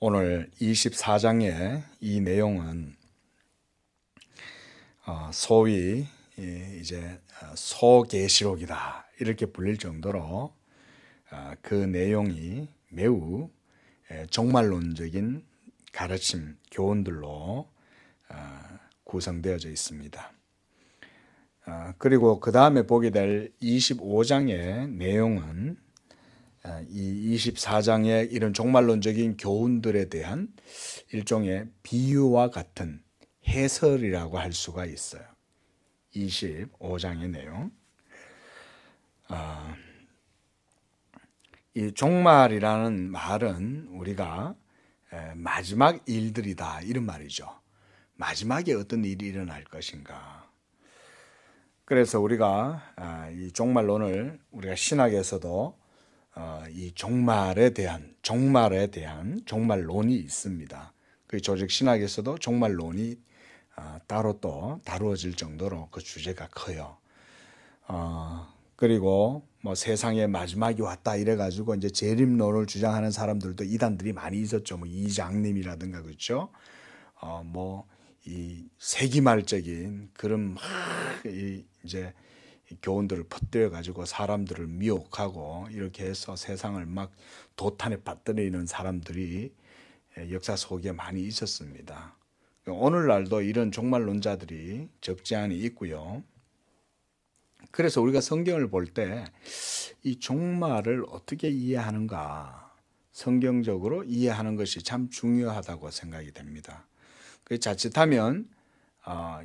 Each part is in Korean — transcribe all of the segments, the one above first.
오늘 24장의 이 내용은 소위 이제 소계시록이다 이렇게 불릴 정도로 그 내용이 매우 종말론적인 가르침, 교훈들로 구성되어져 있습니다. 그리고 그 다음에 보게 될 25장의 내용은 이 24장의 이런 종말론적인 교훈들에 대한 일종의 비유와 같은 해설이라고 할 수가 있어요. 25장의 내용. 이 종말이라는 말은 우리가 마지막 일들이다 이런 말이죠. 마지막에 어떤 일이 일어날 것인가. 그래서 우리가 이 종말론을 우리가 신학에서도 이 종말에 대한 종말론이 있습니다. 그 조직 신학에서도 종말론이 따로 또 다루어질 정도로 그 주제가 커요. 그리고 뭐 세상의 마지막이 왔다 이래가지고 이제 재림론을 주장하는 사람들도 이단들이 많이 있었죠. 뭐 이장님이라든가 그렇죠. 뭐 이 세기말적인 그런 막 이제 교훈들을 퍼뜨려 가지고 사람들을 미혹하고 이렇게 해서 세상을 막 도탄에 빠뜨리는 사람들이 역사 속에 많이 있었습니다. 오늘날도 이런 종말론자들이 적지 않이 있고요. 그래서 우리가 성경을 볼 때 이 종말을 어떻게 이해하는가, 성경적으로 이해하는 것이 참 중요하다고 생각이 됩니다. 그 자칫하면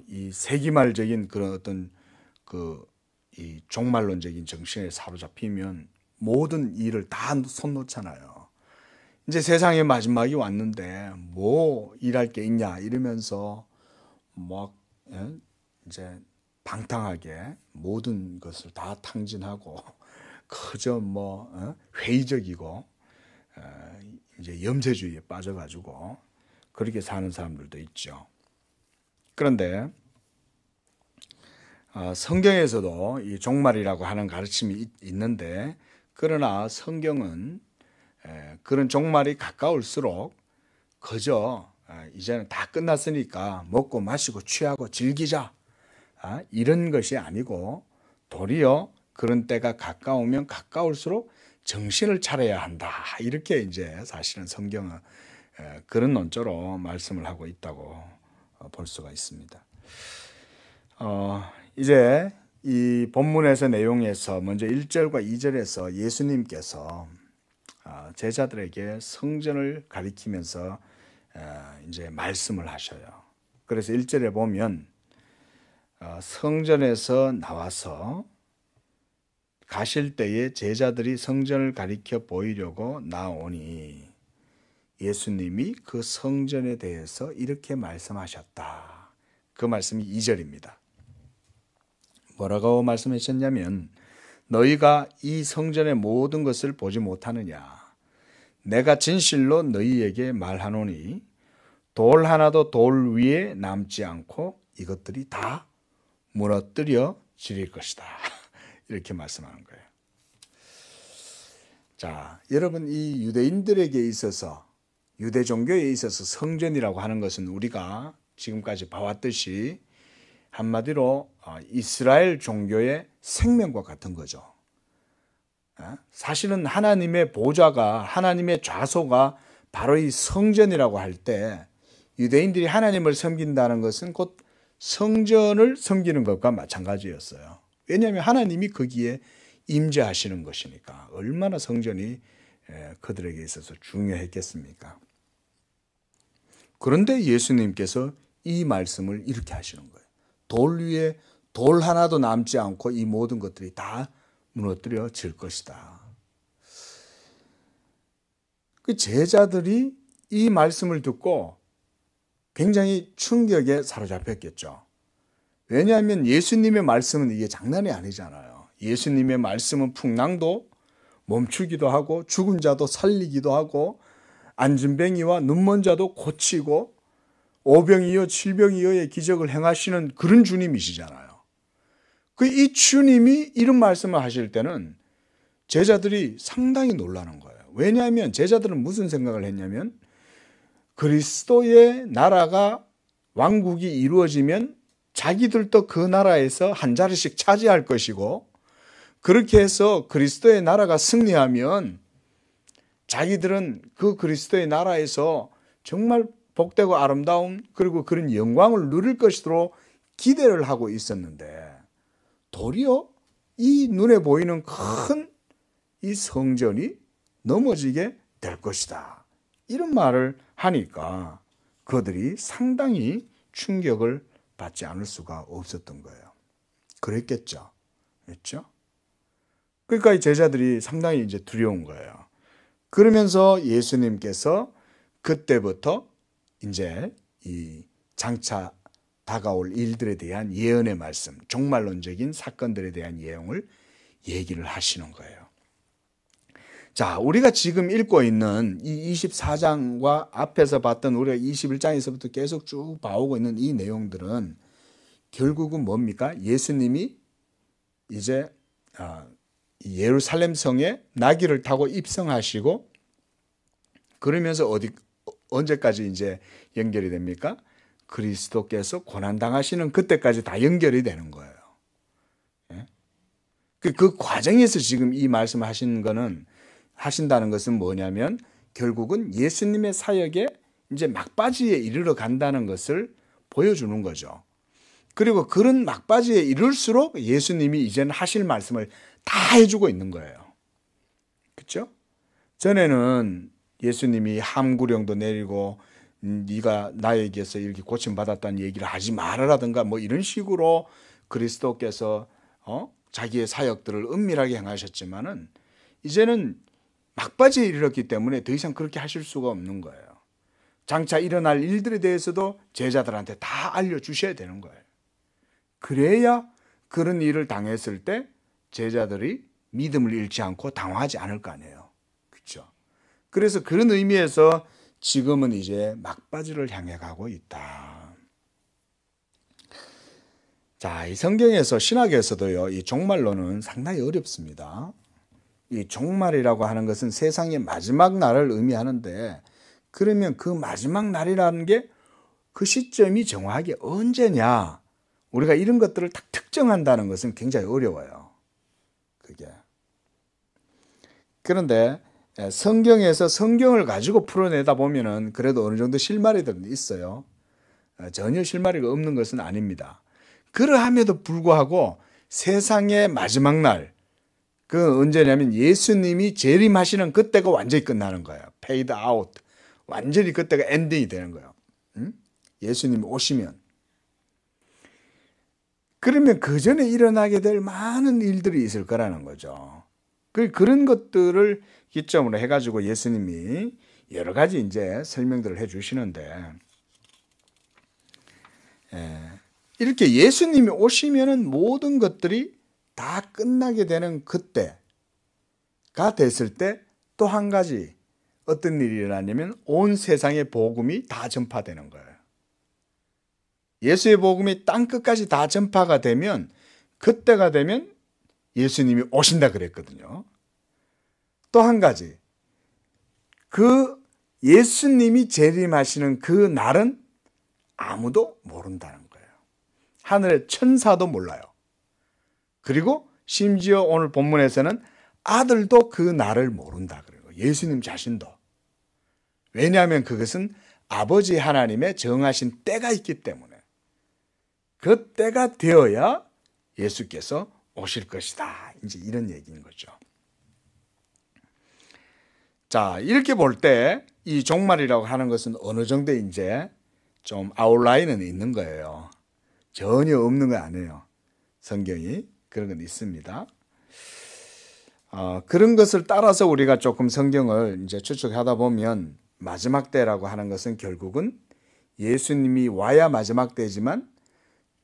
이 세기말적인 그런 어떤 이 종말론적인 정신에 사로잡히면 모든 일을 다 손 놓잖아요. 이제 세상의 마지막이 왔는데 뭐 일할 게 있냐 이러면서 막 이제 방탕하게 모든 것을 다 탕진하고 그저 뭐 회의적이고 이제 염세주의에 빠져가지고 그렇게 사는 사람들도 있죠. 그런데 성경에서도 이 종말이라고 하는 가르침이 있는데, 그러나 성경은 그런 종말이 가까울수록 그저 이제는 다 끝났으니까 먹고 마시고 취하고 즐기자 이런 것이 아니고, 도리어 그런 때가 가까우면 가까울수록 정신을 차려야 한다 이렇게 이제 사실은 성경은 그런 논조로 말씀을 하고 있다고 볼 수가 있습니다. 이제 이 본문에서 내용에서 먼저 1절과 2절에서 예수님께서 제자들에게 성전을 가리키면서 이제 말씀을 하셔요. 그래서 1절에 보면 성전에서 나와서 가실 때에 제자들이 성전을 가리켜 보이려고 나오니 예수님이 그 성전에 대해서 이렇게 말씀하셨다. 그 말씀이 2절입니다. 뭐라고 말씀하셨냐면, 너희가 이 성전의 모든 것을 보지 못하느냐. 내가 진실로 너희에게 말하노니 돌 하나도 돌 위에 남지 않고 이것들이 다 무너뜨려 지릴 것이다. 이렇게 말씀하는 거예요. 자, 여러분, 이 유대인들에게 있어서, 유대 종교에 있어서 성전이라고 하는 것은 우리가 지금까지 봐왔듯이 한마디로 이스라엘 종교의 생명과 같은 거죠. 사실은 하나님의 보좌가, 하나님의 좌소가 바로 이 성전이라고 할 때, 유대인들이 하나님을 섬긴다는 것은 곧 성전을 섬기는 것과 마찬가지였어요. 왜냐하면 하나님이 거기에 임재하시는 것이니까. 얼마나 성전이 그들에게 있어서 중요했겠습니까? 그런데 예수님께서 이 말씀을 이렇게 하시는 거예요. 돌 위에 돌 하나도 남지 않고 이 모든 것들이 다 무너뜨려질 것이다. 그 제자들이 이 말씀을 듣고 굉장히 충격에 사로잡혔겠죠. 왜냐하면 예수님의 말씀은 이게 장난이 아니잖아요. 예수님의 말씀은 풍랑도 멈추기도 하고 죽은 자도 살리기도 하고 안진뱅이와 눈먼 자도 고치고 오병이어 칠병이어의 기적을 행하시는 그런 주님이시잖아요. 이 주님이 이런 말씀을 하실 때는 제자들이 상당히 놀라는 거예요. 왜냐하면 제자들은 무슨 생각을 했냐면 그리스도의 나라가 왕국이 이루어지면 자기들도 그 나라에서 한 자리씩 차지할 것이고, 그렇게 해서 그리스도의 나라가 승리하면 자기들은 그 그리스도의 나라에서 정말 복되고 아름다운 그리고 그런 영광을 누릴 것으로 기대를 하고 있었는데, 도리어 이 눈에 보이는 큰 이 성전이 넘어지게 될 것이다, 이런 말을 하니까 그들이 상당히 충격을 받지 않을 수가 없었던 거예요. 그랬겠죠. 그렇죠? 그러니까 이 제자들이 상당히 이제 두려운 거예요. 그러면서 예수님께서 그때부터 이제 이 장차 다가올 일들에 대한 예언의 말씀, 종말론적인 사건들에 대한 내용을 얘기를 하시는 거예요. 자, 우리가 지금 읽고 있는 이 24장과 앞에서 봤던 우리가 21장에서부터 계속 쭉 봐오고 있는 이 내용들은 결국은 뭡니까? 예수님이 이제 예루살렘 성에 나귀를 타고 입성하시고, 그러면서 언제까지 이제 연결이 됩니까? 그리스도께서 고난당하시는 그때까지 다 연결이 되는 거예요. 예? 그 과정에서 지금 이 말씀 하신다는 것은 뭐냐면, 결국은 예수님의 사역에 이제 막바지에 이르러 간다는 것을 보여주는 거죠. 그리고 그런 막바지에 이룰수록 예수님이 이제는 하실 말씀을 다 해주고 있는 거예요. 그렇죠? 전에는 예수님이 함구령도 내리고 네가 나에게서 이렇게 고침받았다는 얘기를 하지 말아라든가 뭐 이런 식으로 그리스도께서 자기의 사역들을 은밀하게 행하셨지만은, 이제는 막바지에 이르렀기 때문에 더 이상 그렇게 하실 수가 없는 거예요. 장차 일어날 일들에 대해서도 제자들한테 다 알려주셔야 되는 거예요. 그래야 그런 일을 당했을 때 제자들이 믿음을 잃지 않고 당황하지 않을 거 아니에요. 그렇죠? 그래서 그런 의미에서 지금은 이제 막바지를 향해 가고 있다. 자, 이 성경에서, 신학에서도요, 이 종말론은 상당히 어렵습니다. 이 종말이라고 하는 것은 세상의 마지막 날을 의미하는데, 그러면 그 마지막 날이라는 게 그 시점이 정확하게 언제냐, 우리가 이런 것들을 딱 특정한다는 것은 굉장히 어려워요. 그게. 그런데 성경에서 성경을 가지고 풀어내다 보면은 그래도 어느 정도 실마리들은 있어요. 전혀 실마리가 없는 것은 아닙니다. 그러함에도 불구하고 세상의 마지막 날, 그 언제냐면 예수님이 재림하시는 그때가 완전히 끝나는 거예요. 페이드 아웃. 완전히 그때가 엔딩이 되는 거예요. 예수님이 오시면. 그러면 그 전에 일어나게 될 많은 일들이 있을 거라는 거죠. 그런 것들을 기점으로 해가지고 예수님이 여러 가지 이제 설명들을 해주시는데, 이렇게 예수님이 오시면은 모든 것들이 다 끝나게 되는 그때가 됐을 때 또 한 가지 어떤 일이 일어나냐면 온 세상의 복음이 다 전파되는 거예요. 예수의 복음이 땅 끝까지 다 전파가 되면, 그때가 되면 예수님이 오신다 그랬거든요. 또 한 가지, 그 예수님이 재림하시는 그 날은 아무도 모른다는 거예요. 하늘의 천사도 몰라요. 그리고 심지어 오늘 본문에서는 아들도 그 날을 모른다 그래요. 예수님 자신도. 왜냐하면 그것은 아버지 하나님의 정하신 때가 있기 때문에, 그 때가 되어야 예수께서 오실 것이다, 이제 이런 얘기인 거죠. 자, 이렇게 볼 때 이 종말이라고 하는 것은 어느 정도 이제 좀 아웃라인은 있는 거예요. 전혀 없는 거 아니에요. 성경이 그런 건 있습니다. 그런 것을 따라서 우리가 조금 성경을 이제 추측하다 보면, 마지막 때라고 하는 것은 결국은 예수님이 와야 마지막 때지만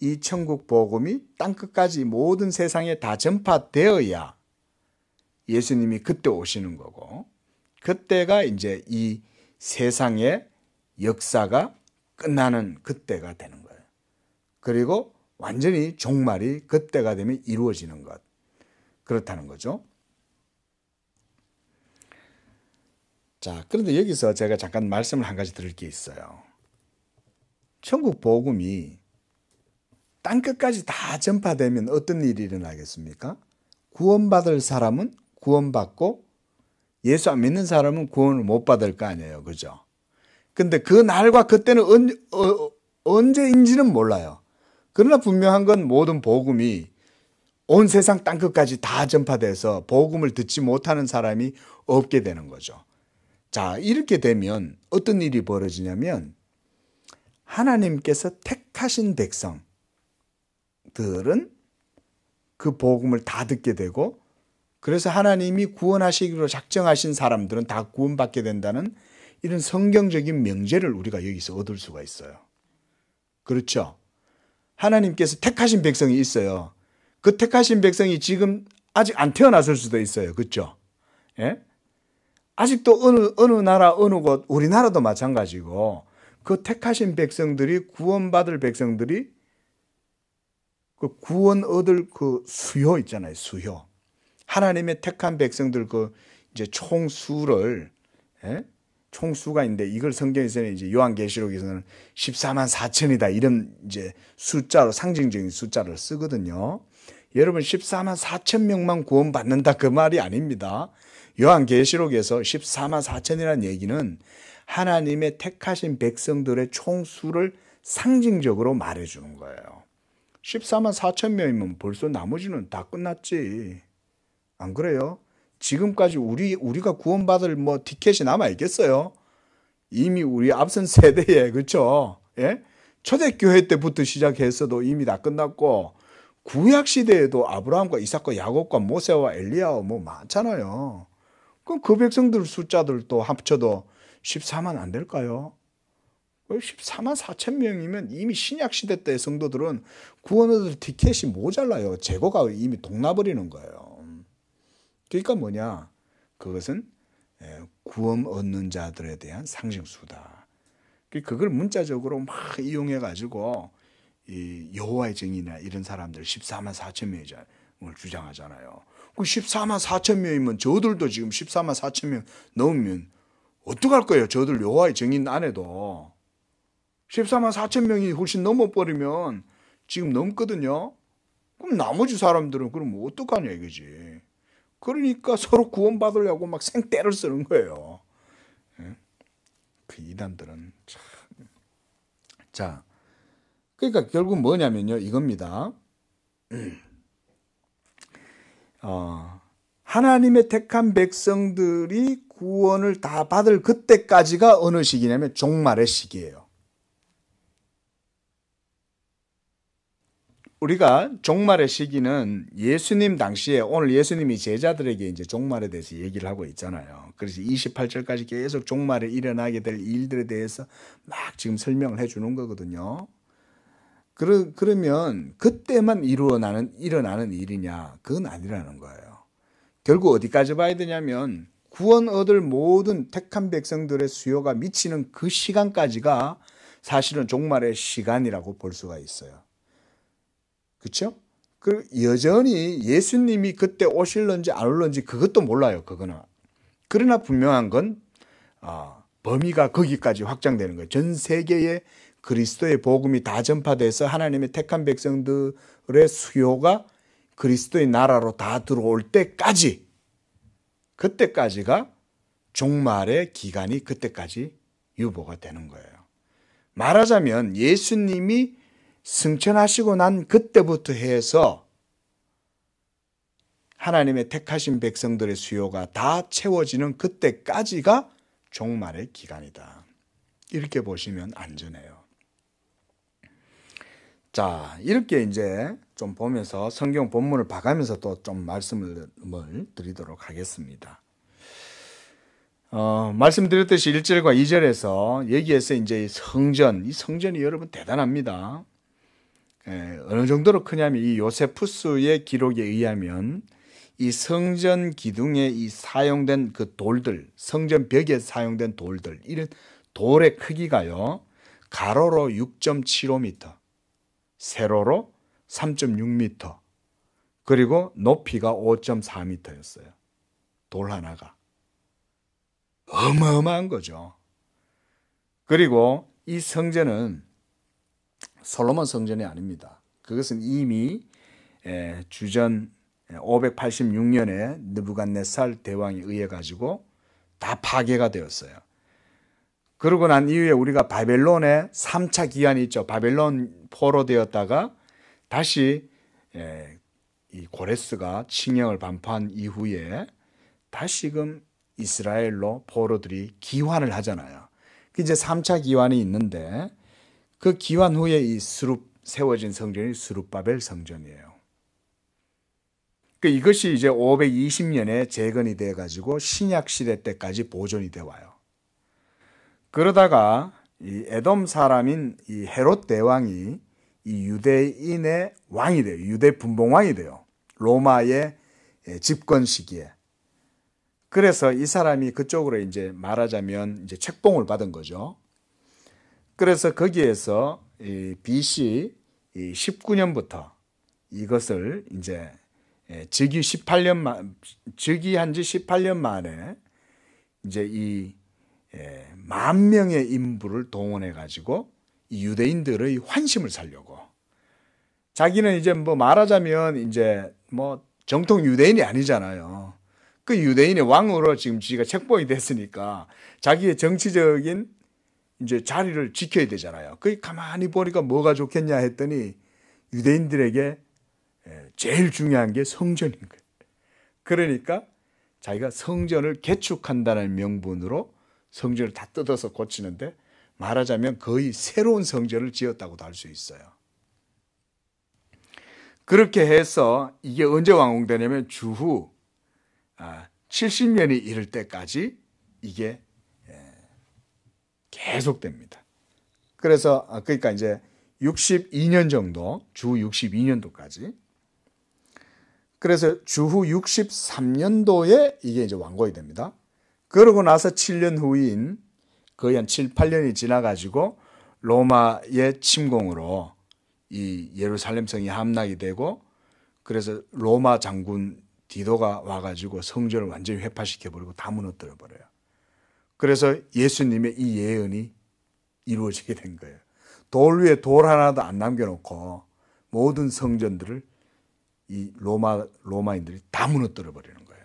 이 천국 복음이 땅끝까지 모든 세상에 다 전파되어야 예수님이 그때 오시는 거고, 그때가 이제 이 세상의 역사가 끝나는 그때가 되는 거예요. 그리고 완전히 종말이 그때가 되면 이루어지는 것, 그렇다는 거죠. 자, 그런데 여기서 제가 잠깐 말씀을 한 가지 드릴 게 있어요. 천국 복음이 땅끝까지 다 전파되면 어떤 일이 일어나겠습니까? 구원받을 사람은 구원받고 예수 안 믿는 사람은 구원을 못 받을 거 아니에요. 그죠? 근데 그 날과 그때는 언제인지는 몰라요. 그러나 분명한 건 모든 복음이 온 세상 땅끝까지 다 전파돼서 복음을 듣지 못하는 사람이 없게 되는 거죠. 자, 이렇게 되면 어떤 일이 벌어지냐면 하나님께서 택하신 백성들은 그 복음을 다 듣게 되고, 그래서 하나님이 구원하시기로 작정하신 사람들은 다 구원받게 된다는 이런 성경적인 명제를 우리가 여기서 얻을 수가 있어요. 그렇죠? 하나님께서 택하신 백성이 있어요. 그 택하신 백성이 지금 아직 안 태어났을 수도 있어요. 그렇죠? 예? 아직도 어느 나라, 어느 곳, 우리나라도 마찬가지고, 그 택하신 백성들이, 구원받을 백성들이 그 구원 얻을 그 수요 있잖아요. 수요. 하나님의 택한 백성들 그 이제 총수를, 예? 총수가 있는데 이걸 성경에서는 이제 요한계시록에서는 14만 4천이다 이런 이제 숫자로, 상징적인 숫자를 쓰거든요. 여러분 14만 4천 명만 구원받는다 그 말이 아닙니다. 요한계시록에서 14만 4천이라는 얘기는 하나님의 택하신 백성들의 총수를 상징적으로 말해주는 거예요. 14만 4천 명이면 벌써 나머지는 다 끝났지. 안 그래요? 지금까지 우리가 구원받을 뭐 티켓이 남아 있겠어요? 이미 우리 앞선 세대에, 그렇죠? 예? 초대교회 때부터 시작했어도 이미 다 끝났고, 구약 시대에도 아브라함과 이삭과 야곱과 모세와 엘리야와 뭐 많잖아요. 그럼 그 백성들 숫자들도 합쳐도 14만 안 될까요? 14만 4천 명이면 이미 신약 시대 때 성도들은 구원 얻을 티켓이 모자라요. 재고가 이미 동나버리는 거예요. 그러니까 뭐냐? 그것은 구원 얻는 자들에 대한 상징수다. 그걸 문자적으로 막 이용해가지고 이 여호와의 증인이나 이런 사람들 14만 4천 명을 주장하잖아요. 그 14만 4천 명이면 저들도 지금 14만 4천 명 넘으면 어떡할 거예요? 저들 여호와의 증인 안에도 14만 4천 명이 훨씬 넘어버리면 지금 넘거든요. 그럼 나머지 사람들은 그럼 어떡하냐 이거지. 그러니까 서로 구원받으려고 막 생떼를 쓰는 거예요. 그 이단들은 참. 자, 그러니까 결국 뭐냐면요, 이겁니다. 하나님의 택한 백성들이 구원을 다 받을 그때까지가 어느 시기냐면 종말의 시기예요. 우리가 종말의 시기는 예수님 당시에, 오늘 예수님이 제자들에게 이제 종말에 대해서 얘기를 하고 있잖아요. 그래서 28절까지 계속 종말에 일어나게 될 일들에 대해서 막 지금 설명을 해 주는 거거든요. 그러면 그때만 일어나는 일이냐? 그건 아니라는 거예요. 결국 어디까지 봐야 되냐면 구원 얻을 모든 택한 백성들의 수요가 미치는 그 시간까지가 사실은 종말의 시간이라고 볼 수가 있어요. 그렇죠? 여전히 예수님이 그때 오실런지 안 올런지 그것도 몰라요. 그거는. 그러나 분명한 건 범위가 거기까지 확장되는 거예요. 전 세계에 그리스도의 복음이 다 전파돼서 하나님의 택한 백성들의 수요가 그리스도의 나라로 다 들어올 때까지, 그때까지가 종말의 기간이 그때까지 유보가 되는 거예요. 말하자면 예수님이 승천하시고 난 그때부터 해서 하나님의 택하신 백성들의 수요가 다 채워지는 그때까지가 종말의 기간이다. 이렇게 보시면 안전해요. 자, 이렇게 이제 좀 보면서 성경 본문을 봐가면서 또 좀 말씀을 드리도록 하겠습니다. 말씀드렸듯이 1절과 2절에서 여기에서 이제 이 성전이 여러분 대단합니다. 어느 정도로 크냐면 이 요세푸스의 기록에 의하면 이 성전 기둥에 이 사용된 그 돌들, 성전 벽에 사용된 돌들, 이런 돌의 크기가요, 가로로 6.75m, 세로로 3.6m, 그리고 높이가 5.4m였어요. 돌 하나가. 어마어마한 거죠. 그리고 이 성전은 솔로몬 성전이 아닙니다. 그것은 이미 주전 586년에 느부갓네살 대왕에 의해 가지고 다 파괴가 되었어요. 그러고 난 이후에 우리가 바벨론의 3차 기한이 있죠. 바벨론 포로되었다가 다시 이 고레스가 칙령을 반포한 이후에 다시금 이스라엘로 포로들이 기환을 하잖아요. 이제 3차 기환이 있는데 그 기환 후에 이 세워진 성전이 스룹바벨 성전이에요. 이것이 이제 520년에 재건이 돼 가지고 신약 시대 때까지 보존이 돼 와요. 그러다가 이 에돔 사람인 이 헤롯 대왕이 이 유대인의 왕이 돼요. 유대 분봉왕이 돼요. 로마의 집권 시기에. 그래서 이 사람이 그쪽으로 이제 말하자면 이제 책봉을 받은 거죠. 그래서 거기에서 BC 19년부터 이것을 이제 즉위한 지 18년 만에 이제 이 10,000명의 인부를 동원해 가지고 유대인들의 환심을 살려고. 자기는 이제 뭐 말하자면 이제 뭐 정통 유대인이 아니잖아요. 그 유대인의 왕으로 지금 지가 책봉이 됐으니까 자기의 정치적인 이제 자리를 지켜야 되잖아요. 그 가만히 보니까 뭐가 좋겠냐 했더니 유대인들에게 제일 중요한 게 성전인 거예요. 그러니까 자기가 성전을 개축한다는 명분으로 성전을 다 뜯어서 고치는데 말하자면 거의 새로운 성전을 지었다고도 할 수 있어요. 그렇게 해서 이게 언제 완공되냐면 주후 70년이 이를 때까지 이게 계속됩니다. 그래서 그러니까 이제 62년 정도, 주 62년도까지. 그래서 주후 63년도에 이게 이제 완공이 됩니다. 그러고 나서 7년 후인 거의 한 7, 8년이 지나가지고 로마의 침공으로 이 예루살렘 성이 함락이 되고 그래서 로마 장군 디도가 와가지고 성전을 완전히 회파시켜버리고 다 무너뜨려버려요. 그래서 예수님의 이 예언이 이루어지게 된 거예요. 돌 위에 돌 하나도 안 남겨놓고 모든 성전들을 이 로마인들이 다 무너뜨려버리는 거예요.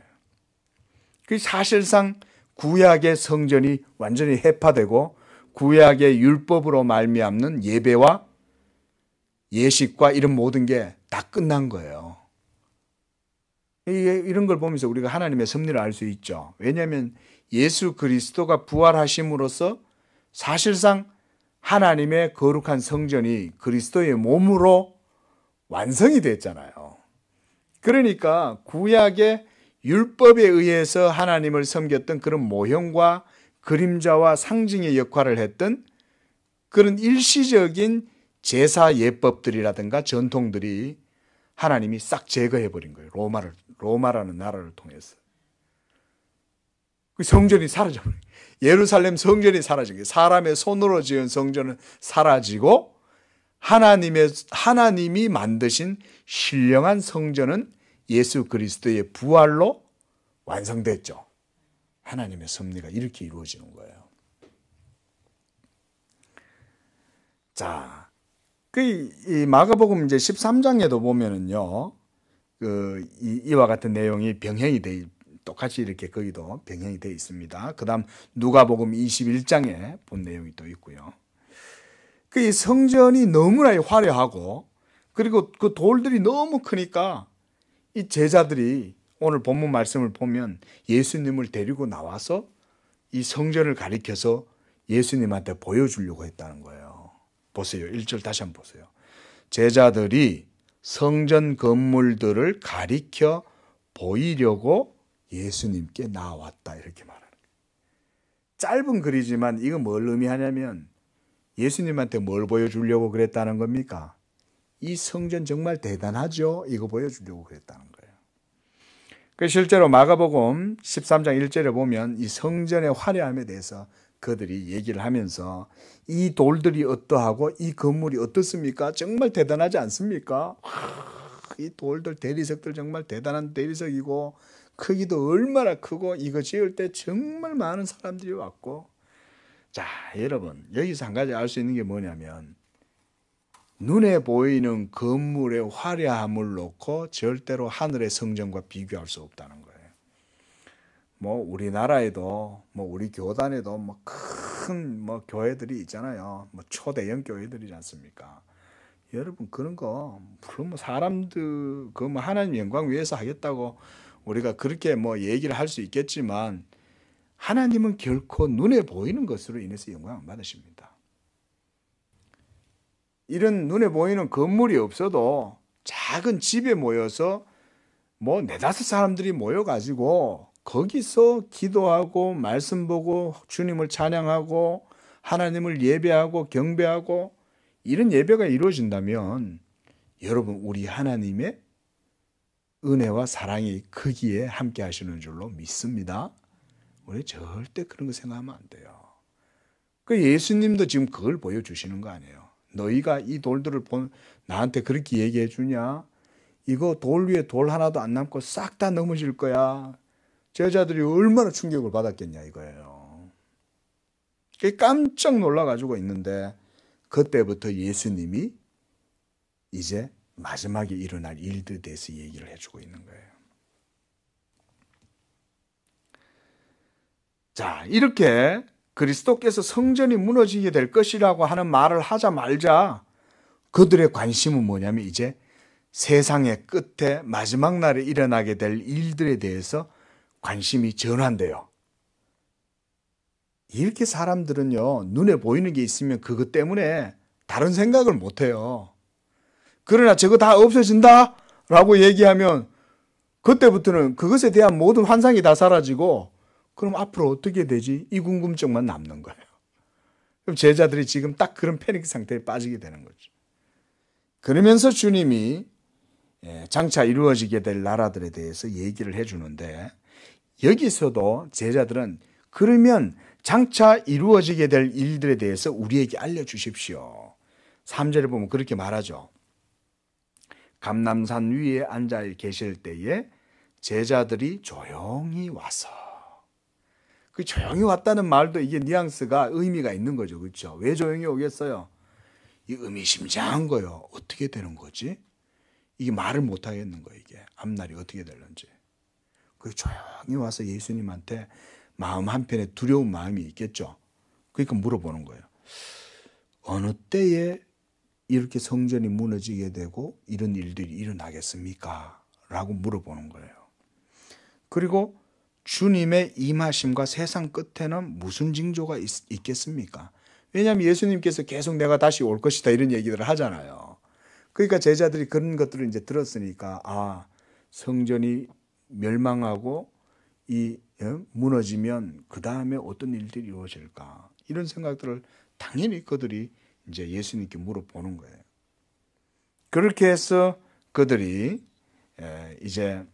그 사실상 구약의 성전이 완전히 해파되고 구약의 율법으로 말미암는 예배와 예식과 이런 모든 게 다 끝난 거예요. 이런 걸 보면서 우리가 하나님의 섭리를 알 수 있죠. 왜냐하면 예수 그리스도가 부활하심으로써 사실상 하나님의 거룩한 성전이 그리스도의 몸으로 완성이 됐잖아요. 그러니까 구약의 율법에 의해서 하나님을 섬겼던 그런 모형과 그림자와 상징의 역할을 했던 그런 일시적인 제사 예법들이라든가 전통들이 하나님이 싹 제거해버린 거예요. 로마라는 나라를 통해서. 그 성전이 사라져버린 거예요. 예루살렘 성전이 사라진 거예요. 사람의 손으로 지은 성전은 사라지고 하나님이 만드신 신령한 성전은 예수 그리스도의 부활로 완성됐죠. 하나님의 섭리가 이렇게 이루어지는 거예요. 자, 이 마가복음 이제 13장에도 보면은요, 이와 같은 내용이 병행이 똑같이 이렇게 거기도 병행이 되어 있습니다. 그 다음 누가복음 21장에 본 내용이 또 있고요. 이 성전이 너무나 화려하고 그리고 그 돌들이 너무 크니까 이 제자들이 오늘 본문 말씀을 보면 예수님을 데리고 나와서 이 성전을 가리켜서 예수님한테 보여주려고 했다는 거예요. 보세요. 1절 다시 한번 보세요. 제자들이 성전 건물들을 가리켜 보이려고 예수님께 나왔다 이렇게 말하는 거예요. 짧은 글이지만 이건 뭘 의미하냐면 예수님한테 뭘 보여주려고 그랬다는 겁니까? 이 성전 정말 대단하죠? 이거 보여주려고 그랬다는 거예요. 실제로 마가복음 13장 1절에 보면 이 성전의 화려함에 대해서 그들이 얘기를 하면서 이 돌들이 어떠하고 이 건물이 어떻습니까? 정말 대단하지 않습니까? 이 돌들 대리석들 정말 대단한 대리석이고 크기도 얼마나 크고 이거 지을 때 정말 많은 사람들이 왔고. 자, 여러분 여기서 한 가지 알 수 있는 게 뭐냐면 눈에 보이는 건물의 화려함을 놓고 절대로 하늘의 성전과 비교할 수 없다는 거예요. 뭐 우리나라에도 뭐 우리 교단에도 뭐 큰 뭐 교회들이 있잖아요. 뭐 초대형 교회들이지 않습니까? 여러분 그런 거 물론 뭐 사람들 그 뭐 하나님 영광 위해서 하겠다고 우리가 그렇게 뭐 얘기를 할 수 있겠지만 하나님은 결코 눈에 보이는 것으로 인해서 영광을 받으십니다. 이런 눈에 보이는 건물이 없어도 작은 집에 모여서 뭐 네다섯 사람들이 모여가지고 거기서 기도하고 말씀 보고 주님을 찬양하고 하나님을 예배하고 경배하고 이런 예배가 이루어진다면 여러분 우리 하나님의 은혜와 사랑이 크기에 함께 하시는 줄로 믿습니다. 우리 절대 그런 거 생각하면 안 돼요. 그 예수님도 지금 그걸 보여주시는 거 아니에요. 너희가 이 돌들을 나한테 그렇게 얘기해 주냐? 이거 돌 위에 돌 하나도 안 남고 싹 다 넘어질 거야. 제자들이 얼마나 충격을 받았겠냐 이거예요. 깜짝 놀라가지고 있는데 그때부터 예수님이 이제 마지막에 일어날 일들에 대해서 얘기를 해주고 있는 거예요. 자, 이렇게 그리스도께서 성전이 무너지게 될 것이라고 하는 말을 하자 말자 그들의 관심은 뭐냐면 이제 세상의 끝에 마지막 날에 일어나게 될 일들에 대해서 관심이 전환돼요. 이렇게 사람들은요, 눈에 보이는 게 있으면 그것 때문에 다른 생각을 못해요. 그러나 저거 다 없어진다 라고 얘기하면 그때부터는 그것에 대한 모든 환상이 다 사라지고 그럼 앞으로 어떻게 되지? 이 궁금증만 남는 거예요. 그럼 제자들이 지금 딱 그런 패닉 상태에 빠지게 되는 거죠. 그러면서 주님이 장차 이루어지게 될 나라들에 대해서 얘기를 해주는데 여기서도 제자들은 그러면 장차 이루어지게 될 일들에 대해서 우리에게 알려주십시오. 3절에 보면 그렇게 말하죠. 감람산 위에 앉아 계실 때에 제자들이 조용히 와서 그 조용히 왔다는 말도 이게 뉘앙스가 의미가 있는 거죠. 그렇죠? 왜 조용히 오겠어요? 이 의미심장한 거예요. 어떻게 되는 거지? 이게 말을 못 하겠는 거예요. 이게 앞날이 어떻게 될런지. 그 조용히 와서 예수님한테 마음 한편에 두려운 마음이 있겠죠. 그러니까 물어보는 거예요. 어느 때에 이렇게 성전이 무너지게 되고 이런 일들이 일어나겠습니까? 라고 물어보는 거예요. 그리고 주님의 임하심과 세상 끝에는 무슨 징조가 있겠습니까? 왜냐하면 예수님께서 계속 내가 다시 올 것이다 이런 얘기들을 하잖아요. 그러니까 제자들이 그런 것들을 이제 들었으니까 아, 성전이 멸망하고 무너지면 그 다음에 어떤 일들이 이루어질까 이런 생각들을 당연히 그들이 이제 예수님께 물어보는 거예요. 그렇게 해서 그들이 이제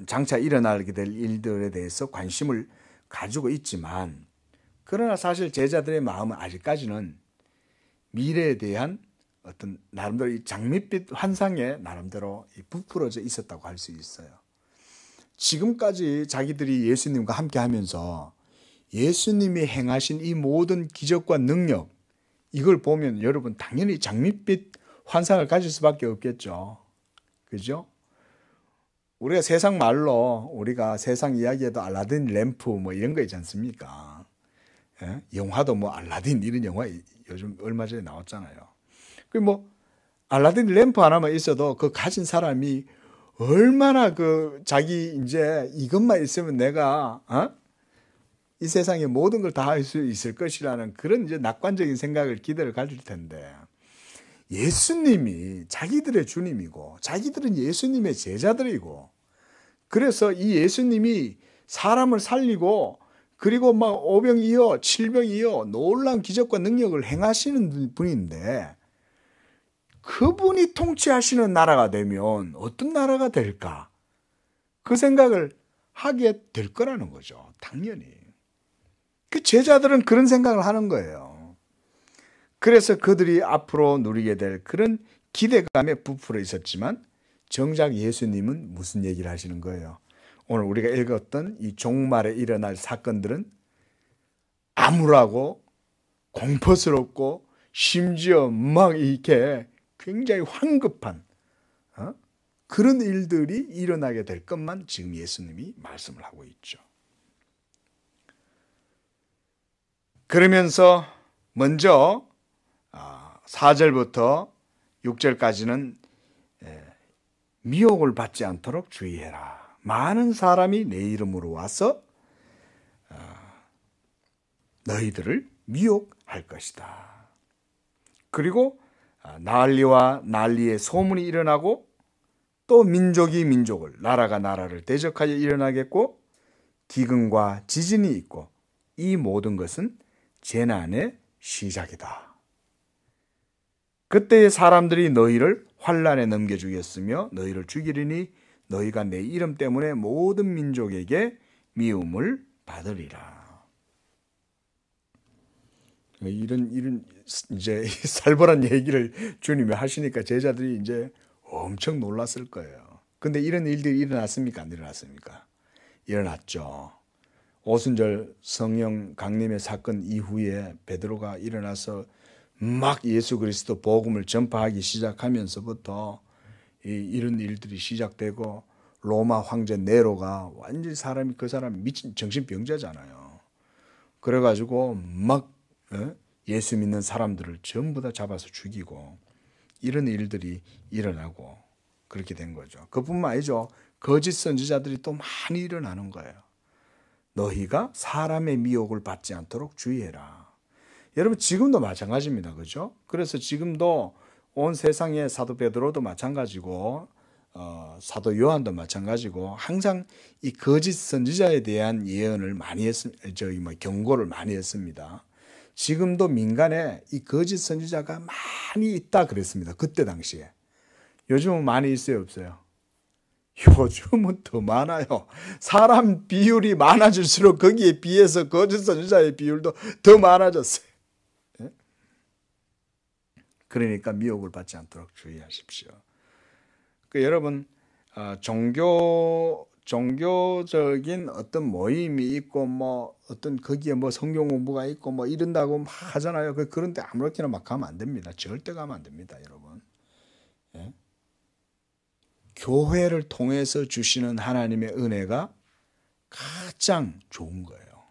장차 일어나게 될 일들에 대해서 관심을 가지고 있지만 그러나 사실 제자들의 마음은 아직까지는 미래에 대한 어떤 나름대로 이 장밋빛 환상에 나름대로 부풀어져 있었다고 할 수 있어요. 지금까지 자기들이 예수님과 함께 하면서 예수님이 행하신 이 모든 기적과 능력 이걸 보면 여러분 당연히 장밋빛 환상을 가질 수밖에 없겠죠. 그죠? 우리가 세상 말로 우리가 세상 이야기에도 알라딘 램프 뭐 이런 거 있지 않습니까? 예? 영화도 뭐 알라딘 이런 영화 요즘 얼마 전에 나왔잖아요. 그 뭐 알라딘 램프 하나만 있어도 그 가진 사람이 얼마나 그 자기 이제 이것만 있으면 내가 이 세상의 모든 걸 다 할 수 있을 것이라는 그런 이제 낙관적인 생각을 기대를 가질 텐데 예수님이 자기들의 주님이고 자기들은 예수님의 제자들이고 그래서 이 예수님이 사람을 살리고 그리고 막 오병이어 칠병이어 놀라운 기적과 능력을 행하시는 분인데 그분이 통치하시는 나라가 되면 어떤 나라가 될까? 그 생각을 하게 될 거라는 거죠. 당연히. 그 제자들은 그런 생각을 하는 거예요. 그래서 그들이 앞으로 누리게 될 그런 기대감에 부풀어 있었지만 정작 예수님은 무슨 얘기를 하시는 거예요? 오늘 우리가 읽었던 이 종말에 일어날 사건들은 암울하고 공포스럽고 심지어 막 이렇게 굉장히 황급한 그런 일들이 일어나게 될 것만 지금 예수님이 말씀을 하고 있죠. 그러면서 먼저 4절부터 6절까지는 미혹을 받지 않도록 주의해라. 많은 사람이 내 이름으로 와서 너희들을 미혹할 것이다. 그리고 난리와 난리의 소문이 일어나고 또 민족이 민족을, 나라가 나라를 대적하여 일어나겠고 기근과 지진이 있고 이 모든 것은 재난의 시작이다. 그때의 사람들이 너희를 환난에 넘겨주겠으며 너희를 죽이리니 너희가 내 이름 때문에 모든 민족에게 미움을 받으리라. 이런 이제 살벌한 얘기를 주님이 하시니까 제자들이 이제 엄청 놀랐을 거예요. 근데 이런 일들이 일어났습니까? 안 일어났습니까? 일어났죠. 오순절 성령 강림의 사건 이후에 베드로가 일어나서 막 예수 그리스도 복음을 전파하기 시작하면서부터 이런 일들이 시작되고 로마 황제 네로가 완전히 그 사람 미친 정신병자잖아요. 그래가지고 막 예수 믿는 사람들을 전부 다 잡아서 죽이고 이런 일들이 일어나고 그렇게 된 거죠. 그뿐만 아니죠. 거짓 선지자들이 또 많이 일어나는 거예요. 너희가 사람의 미혹을 받지 않도록 주의해라. 여러분 지금도 마찬가지입니다. 그죠? 그래서 지금도 온 세상에 사도 베드로도 마찬가지고 사도 요한도 마찬가지고 항상 이 거짓 선지자에 대한 예언을 많이 경고를 많이 했습니다. 지금도 민간에 이 거짓 선지자가 많이 있다 그랬습니다. 그때 당시에. 요즘은 많이 있어요, 없어요? 요즘은 더 많아요. 사람 비율이 많아질수록 거기에 비해서 거짓 선지자의 비율도 더 많아졌어요. 그러니까 미혹을 받지 않도록 주의하십시오. 여러분 종교적인 어떤 모임이 있고 뭐 어떤 거기에 뭐 성경 공부가 있고 뭐 이런다고 막 하잖아요. 그런데 아무렇게나 막 가면 안 됩니다. 절대 가면 안 됩니다, 여러분. 예? 교회를 통해서 주시는 하나님의 은혜가 가장 좋은 거예요.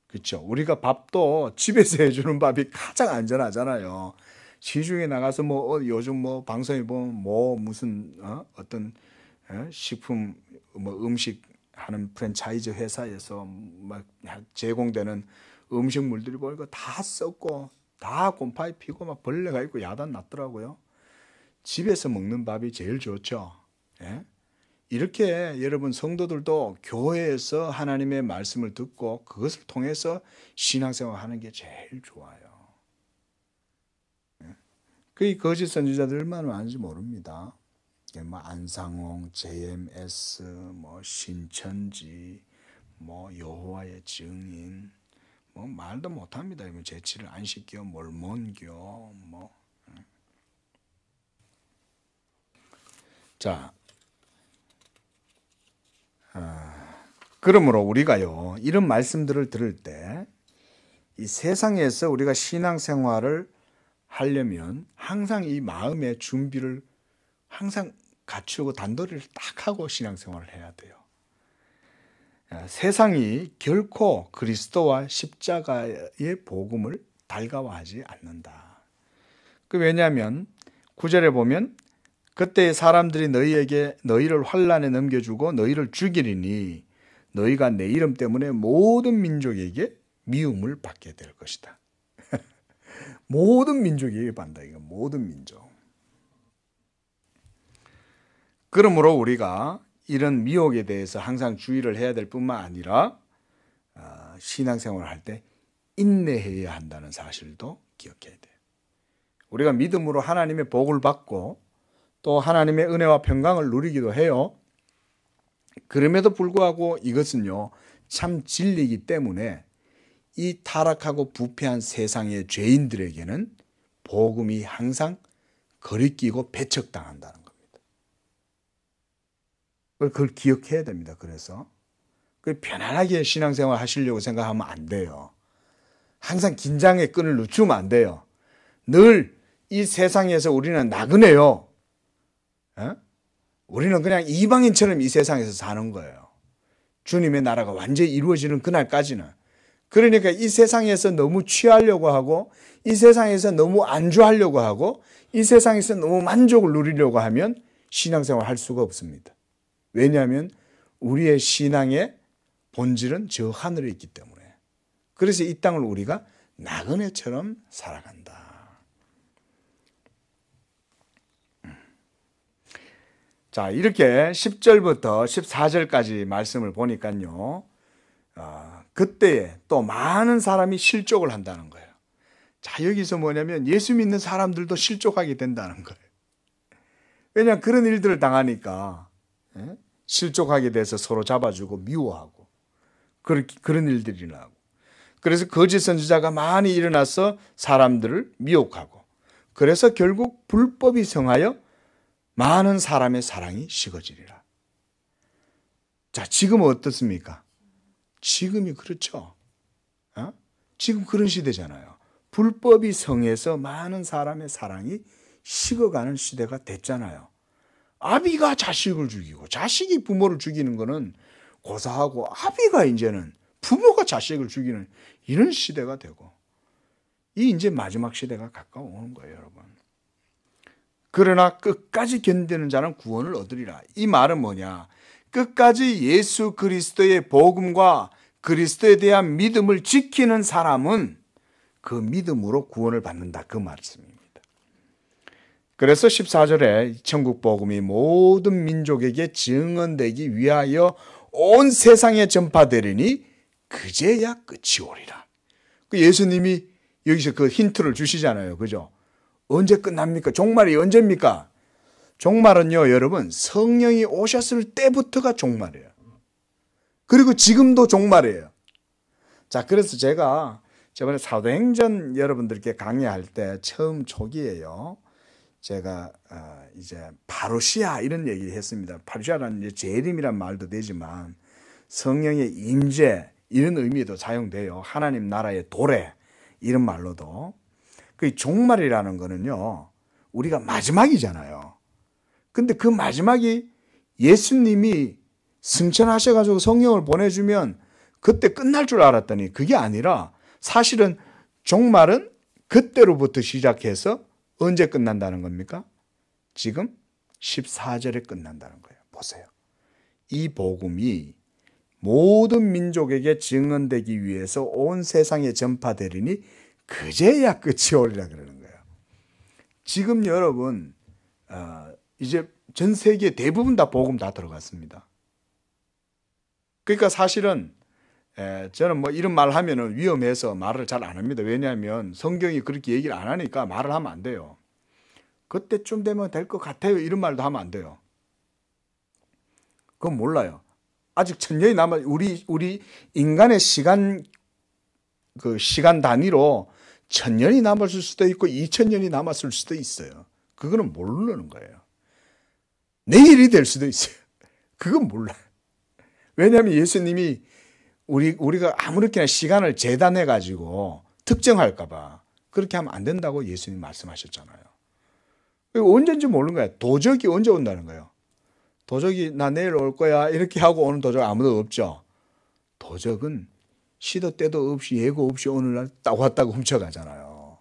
그렇죠? 우리가 밥도 집에서 해주는 밥이 가장 안전하잖아요. 시중에 나가서 뭐 요즘 뭐 방송에 보면 뭐 무슨 어떤 식품 뭐 음식 하는 프랜차이즈 회사에서 막 제공되는 음식물들이 보니까 다 썩고 다 곰팡이 피고 막 벌레가 있고 야단 났더라고요. 집에서 먹는 밥이 제일 좋죠. 예? 이렇게 여러분 성도들도 교회에서 하나님의 말씀을 듣고 그것을 통해서 신앙생활하는 게 제일 좋아요. 그 거짓 선지자들 얼마나 많은지 모릅니다. 뭐 안상홍, JMS, 뭐 신천지, 뭐 여호와의 증인, 뭐 말도 못합니다. 제치를 안식교, 몰몬교, 뭐. 자, 그러므로 우리가요 이런 말씀들을 들을 때 이 세상에서 우리가 신앙생활을 하려면 항상 이 마음의 준비를 항상 갖추고 단도리를 딱 하고 신앙생활을 해야 돼요. 세상이 결코 그리스도와 십자가의 복음을 달가워하지 않는다. 왜냐하면 9절에 보면 그때 사람들이 너희를 환난에 넘겨주고 너희를 죽이리니 너희가 내 이름 때문에 모든 민족에게 미움을 받게 될 것이다. 모든 민족에게 받는다. 이거 모든 민족. 그러므로 우리가 이런 미혹에 대해서 항상 주의를 해야 될 뿐만 아니라 신앙생활을 할 때 인내해야 한다는 사실도 기억해야 돼요. 우리가 믿음으로 하나님의 복을 받고 또 하나님의 은혜와 평강을 누리기도 해요. 그럼에도 불구하고 이것은요 참 진리이기 때문에 이 타락하고 부패한 세상의 죄인들에게는 복음이 항상 거리끼고 배척당한다는 겁니다. 그걸 기억해야 됩니다. 그래서 편안하게 신앙생활 하시려고 생각하면 안 돼요. 항상 긴장의 끈을 늦추면 안 돼요. 늘 이 세상에서 우리는 나그네요. 우리는 그냥 이방인처럼 이 세상에서 사는 거예요. 주님의 나라가 완전히 이루어지는 그날까지는. 그러니까 이 세상에서 너무 취하려고 하고, 이 세상에서 너무 안주하려고 하고, 이 세상에서 너무 만족을 누리려고 하면 신앙생활 할 수가 없습니다. 왜냐하면 우리의 신앙의 본질은 저 하늘에 있기 때문에. 그래서 이 땅을 우리가 나그네처럼 살아간다. 자, 이렇게 10절부터 14절까지 말씀을 보니까요, 그때에 또 많은 사람이 실족을 한다는 거예요. 자, 여기서 뭐냐면 예수 믿는 사람들도 실족하게 된다는 거예요. 왜냐하면 그런 일들을 당하니까 실족하게 돼서 서로 잡아주고 미워하고 그런 일들이 나고, 그래서 거짓 선지자가 많이 일어나서 사람들을 미혹하고, 그래서 결국 불법이 성하여 많은 사람의 사랑이 식어지리라. 자, 지금은 어떻습니까? 지금이 그렇죠. 지금 그런 시대잖아요. 불법이 성해서 많은 사람의 사랑이 식어가는 시대가 됐잖아요. 아비가 자식을 죽이고 자식이 부모를 죽이는 거는 고사하고, 아비가 이제는 부모가 자식을 죽이는 이런 시대가 되고, 이 이제 마지막 시대가 가까워오는 거예요, 여러분. 그러나 끝까지 견디는 자는 구원을 얻으리라. 이 말은 뭐냐? 끝까지 예수 그리스도의 복음과 그리스도에 대한 믿음을 지키는 사람은 그 믿음으로 구원을 받는다, 그 말씀입니다. 그래서 14절에 천국 복음이 모든 민족에게 증언되기 위하여 온 세상에 전파되리니 그제야 끝이 오리라. 예수님이 여기서 그 힌트를 주시잖아요. 그죠? 언제 끝납니까? 종말이 언제입니까? 종말은요, 여러분, 성령이 오셨을 때부터가 종말이에요. 그리고 지금도 종말이에요. 자, 그래서 제가 저번에 사도행전 여러분들께 강의할 때 처음 초기에요, 제가 이제 파루시아 이런 얘기를 했습니다. 파루시아라는 이제 재림이란 말도 되지만 성령의 임재 이런 의미도 사용돼요. 하나님 나라의 도래 이런 말로도. 그 종말이라는 거는요, 우리가 마지막이잖아요. 근데 그 마지막이 예수님이 승천하셔가지고 성령을 보내주면 그때 끝날 줄 알았더니 그게 아니라 사실은 종말은 그때로부터 시작해서 언제 끝난다는 겁니까? 지금 14절에 끝난다는 거예요. 보세요. 이 복음이 모든 민족에게 증언되기 위해서 온 세상에 전파되리니 그제야 끝이 오리라 그러는 거예요. 지금 여러분 이제 전 세계 대부분 다 복음 다 들어갔습니다. 그러니까 사실은 저는 뭐 이런 말 하면은 위험해서 말을 잘 안 합니다. 왜냐하면 성경이 그렇게 얘기를 안 하니까 말을 하면 안 돼요. 그때쯤 되면 될 것 같아요, 이런 말도 하면 안 돼요. 그건 몰라요. 아직 천년이 남아, 우리 인간의 시간 단위로 1000년이 남았을 수도 있고 2000년이 남았을 수도 있어요. 그거는 모르는 거예요. 내일이 될 수도 있어요. 그건 몰라요. 왜냐하면 예수님이 우리가 아무렇게나 시간을 재단해 가지고 특정할까 봐 그렇게 하면 안 된다고 예수님 말씀하셨잖아요. 언제인지 모르는 거예요. 도적이 언제 온다는 거예요. 도적이 나 내일 올 거야 이렇게 하고 오는 도적 아무도 없죠. 도적은 시도 때도 없이 예고 없이 오늘날 딱 왔다고 훔쳐가잖아요.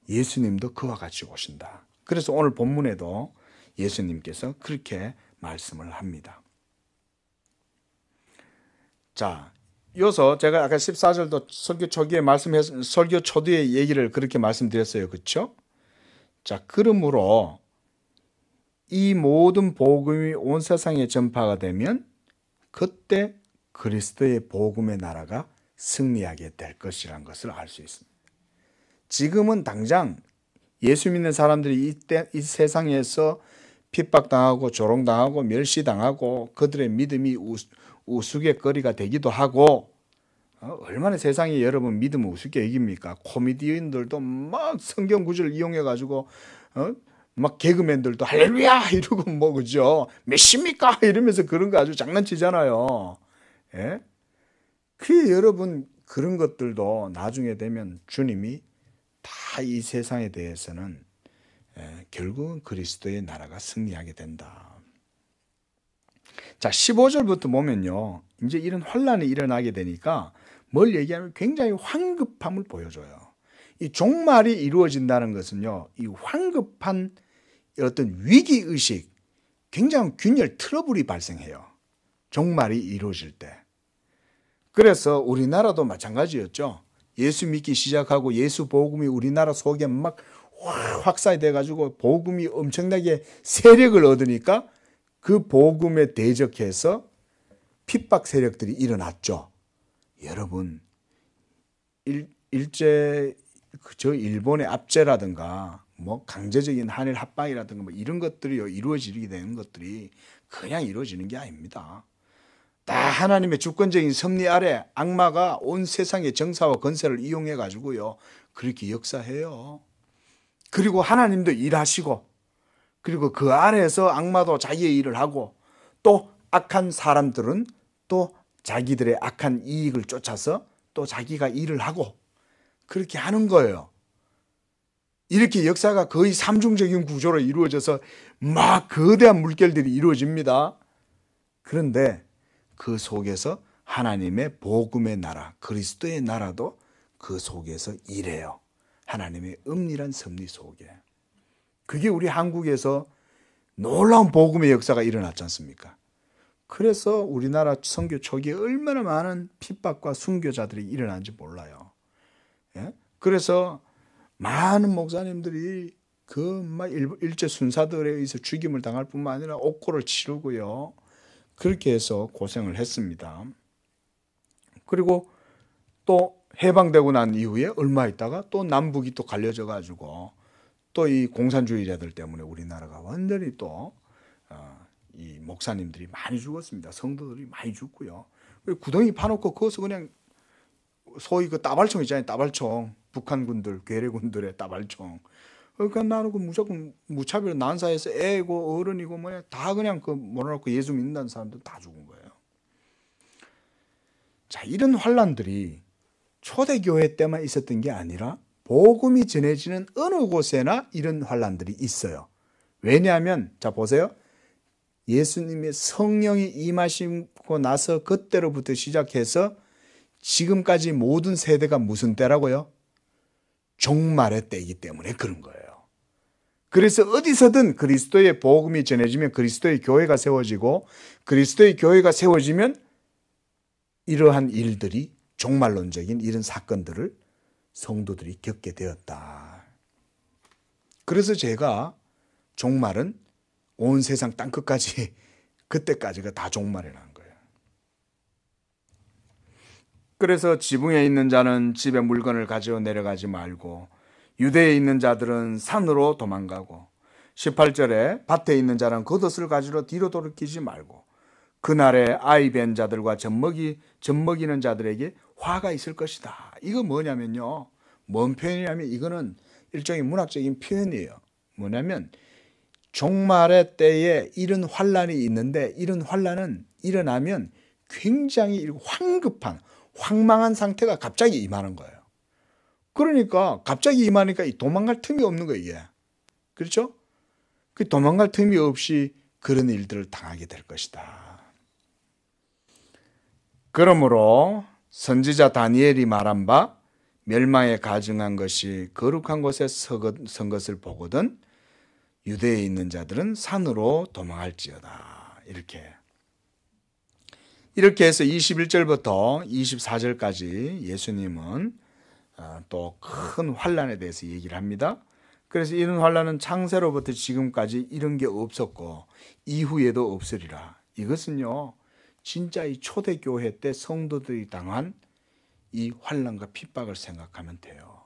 예수님도 그와 같이 오신다. 그래서 오늘 본문에도 예수님께서 그렇게 말씀을 합니다. 자, 이어서 제가 아까 14절도 설교 초기에 설교 초두에 얘기를 그렇게 말씀드렸어요. 그렇죠? 자, 그러므로 이 모든 복음이 온 세상에 전파가 되면 그때 그리스도의 복음의 나라가 승리하게 될 것이라는 것을 알 수 있습니다. 지금은 당장 예수 믿는 사람들이 이 세상에서 핍박당하고 조롱당하고 멸시당하고 그들의 믿음이 우스갯거리가 되기도 하고, 얼마나 세상에 여러분 믿음을 우습게 여깁니까? 코미디언들도 막 성경 구절을 이용해 가지고 막 개그맨들도 할렐루야 이러고 뭐 그죠? 몇십니까 이러면서 그런 거 아주 장난치잖아요. 예? 그 여러분 그런 것들도 나중에 되면 주님이 다 이 세상에 대해서는 결국은 그리스도의 나라가 승리하게 된다. 자, 15절부터 보면요. 이제 이런 환란이 일어나게 되니까 뭘 얘기하면 굉장히 황급함을 보여줘요. 이 종말이 이루어진다는 것은요. 이 황급한 어떤 위기의식, 굉장한 균열 트러블이 발생해요. 종말이 이루어질 때. 그래서 우리나라도 마찬가지였죠. 예수 믿기 시작하고 예수 복음이 우리나라 속에 막 확산이 돼가지고 복음이 엄청나게 세력을 얻으니까 그 복음에 대적해서 핍박 세력들이 일어났죠. 여러분, 일본의 압제라든가 뭐 강제적인 한일 합방이라든가 뭐 이런 것들이 이루어지게 되는 것들이 그냥 이루어지는 게 아닙니다. 다 하나님의 주권적인 섭리 아래 악마가 온 세상의 정사와 권세를 이용해 가지고요 그렇게 역사해요. 그리고 하나님도 일하시고, 그리고 그 아래에서 악마도 자기의 일을 하고, 또 악한 사람들은 또 자기들의 악한 이익을 쫓아서 또 자기가 일을 하고 그렇게 하는 거예요. 이렇게 역사가 거의 삼중적인 구조로 이루어져서 막 거대한 물결들이 이루어집니다. 그런데 그 속에서 하나님의 복음의 나라, 그리스도의 나라도 그 속에서 일해요. 하나님의 은밀한 섭리 속에. 그게 우리 한국에서 놀라운 복음의 역사가 일어났지 않습니까? 그래서 우리나라 선교 초기에 얼마나 많은 핍박과 순교자들이 일어난지 몰라요. 예? 그래서 많은 목사님들이 그 일제 순사들에 의해서 죽임을 당할 뿐만 아니라 옥고를 치르고요. 그렇게 해서 고생을 했습니다. 그리고 또 해방되고 난 이후에 얼마 있다가 또 남북이 또 갈려져 가지고 또 이 공산주의자들 때문에 우리나라가 완전히 또 이 목사님들이 많이 죽었습니다. 성도들이 많이 죽고요. 구덩이 파놓고 거기서 그냥 소위 그 따발총 있잖아요. 따발총. 북한군들, 괴뢰군들의 따발총. 그러니까 나는 그 무조건 무차별 난사해서 애고 어른이고 뭐야 다 그냥 그 몰아놓고 예수 믿는다는 사람들 다 죽은 거예요. 자, 이런 환란들이 초대교회 때만 있었던 게 아니라 복음이 전해지는 어느 곳에나 이런 환란들이 있어요. 왜냐하면 자 보세요. 예수님의 성령이 임하시고 나서 그때로부터 시작해서 지금까지 모든 세대가 무슨 때라고요? 종말의 때이기 때문에 그런 거예요. 그래서 어디서든 그리스도의 복음이 전해지면 그리스도의 교회가 세워지고 그리스도의 교회가 세워지면 이러한 일들이 종말론적인 이런 사건들을 성도들이 겪게 되었다. 그래서 제가 종말은 온 세상 땅끝까지 그때까지가 다 종말이라는 거예요. 그래서 지붕에 있는 자는 집에 물건을 가지고 내려가지 말고 유대에 있는 자들은 산으로 도망가고 18절에 밭에 있는 자는 겉옷을 가지러 뒤로 돌이키지 말고 그날에 아이 뵌 자들과 젖먹이는 자들에게 화가 있을 것이다. 이거 뭐냐면요. 뭔 표현이냐면 이거는 일종의 문학적인 표현이에요. 뭐냐면 종말의 때에 이런 환란이 있는데 이런 환란은 일어나면 굉장히 황급한 황망한 상태가 갑자기 임하는 거예요. 그러니까 갑자기 임하니까 도망갈 틈이 없는 거예요. 이게. 그렇죠? 그 도망갈 틈이 없이 그런 일들을 당하게 될 것이다. 그러므로 선지자 다니엘이 말한 바 멸망에 가증한 것이 거룩한 곳에 선 것을 보거든 유대에 있는 자들은 산으로 도망할지어다. 이렇게 해서 21절부터 24절까지 예수님은 또 큰 환란에 대해서 얘기를 합니다. 그래서 이런 환란은 창세로부터 지금까지 이런 게 없었고 이후에도 없으리라. 이것은요 진짜 이 초대교회 때 성도들이 당한 이 환란과 핍박을 생각하면 돼요.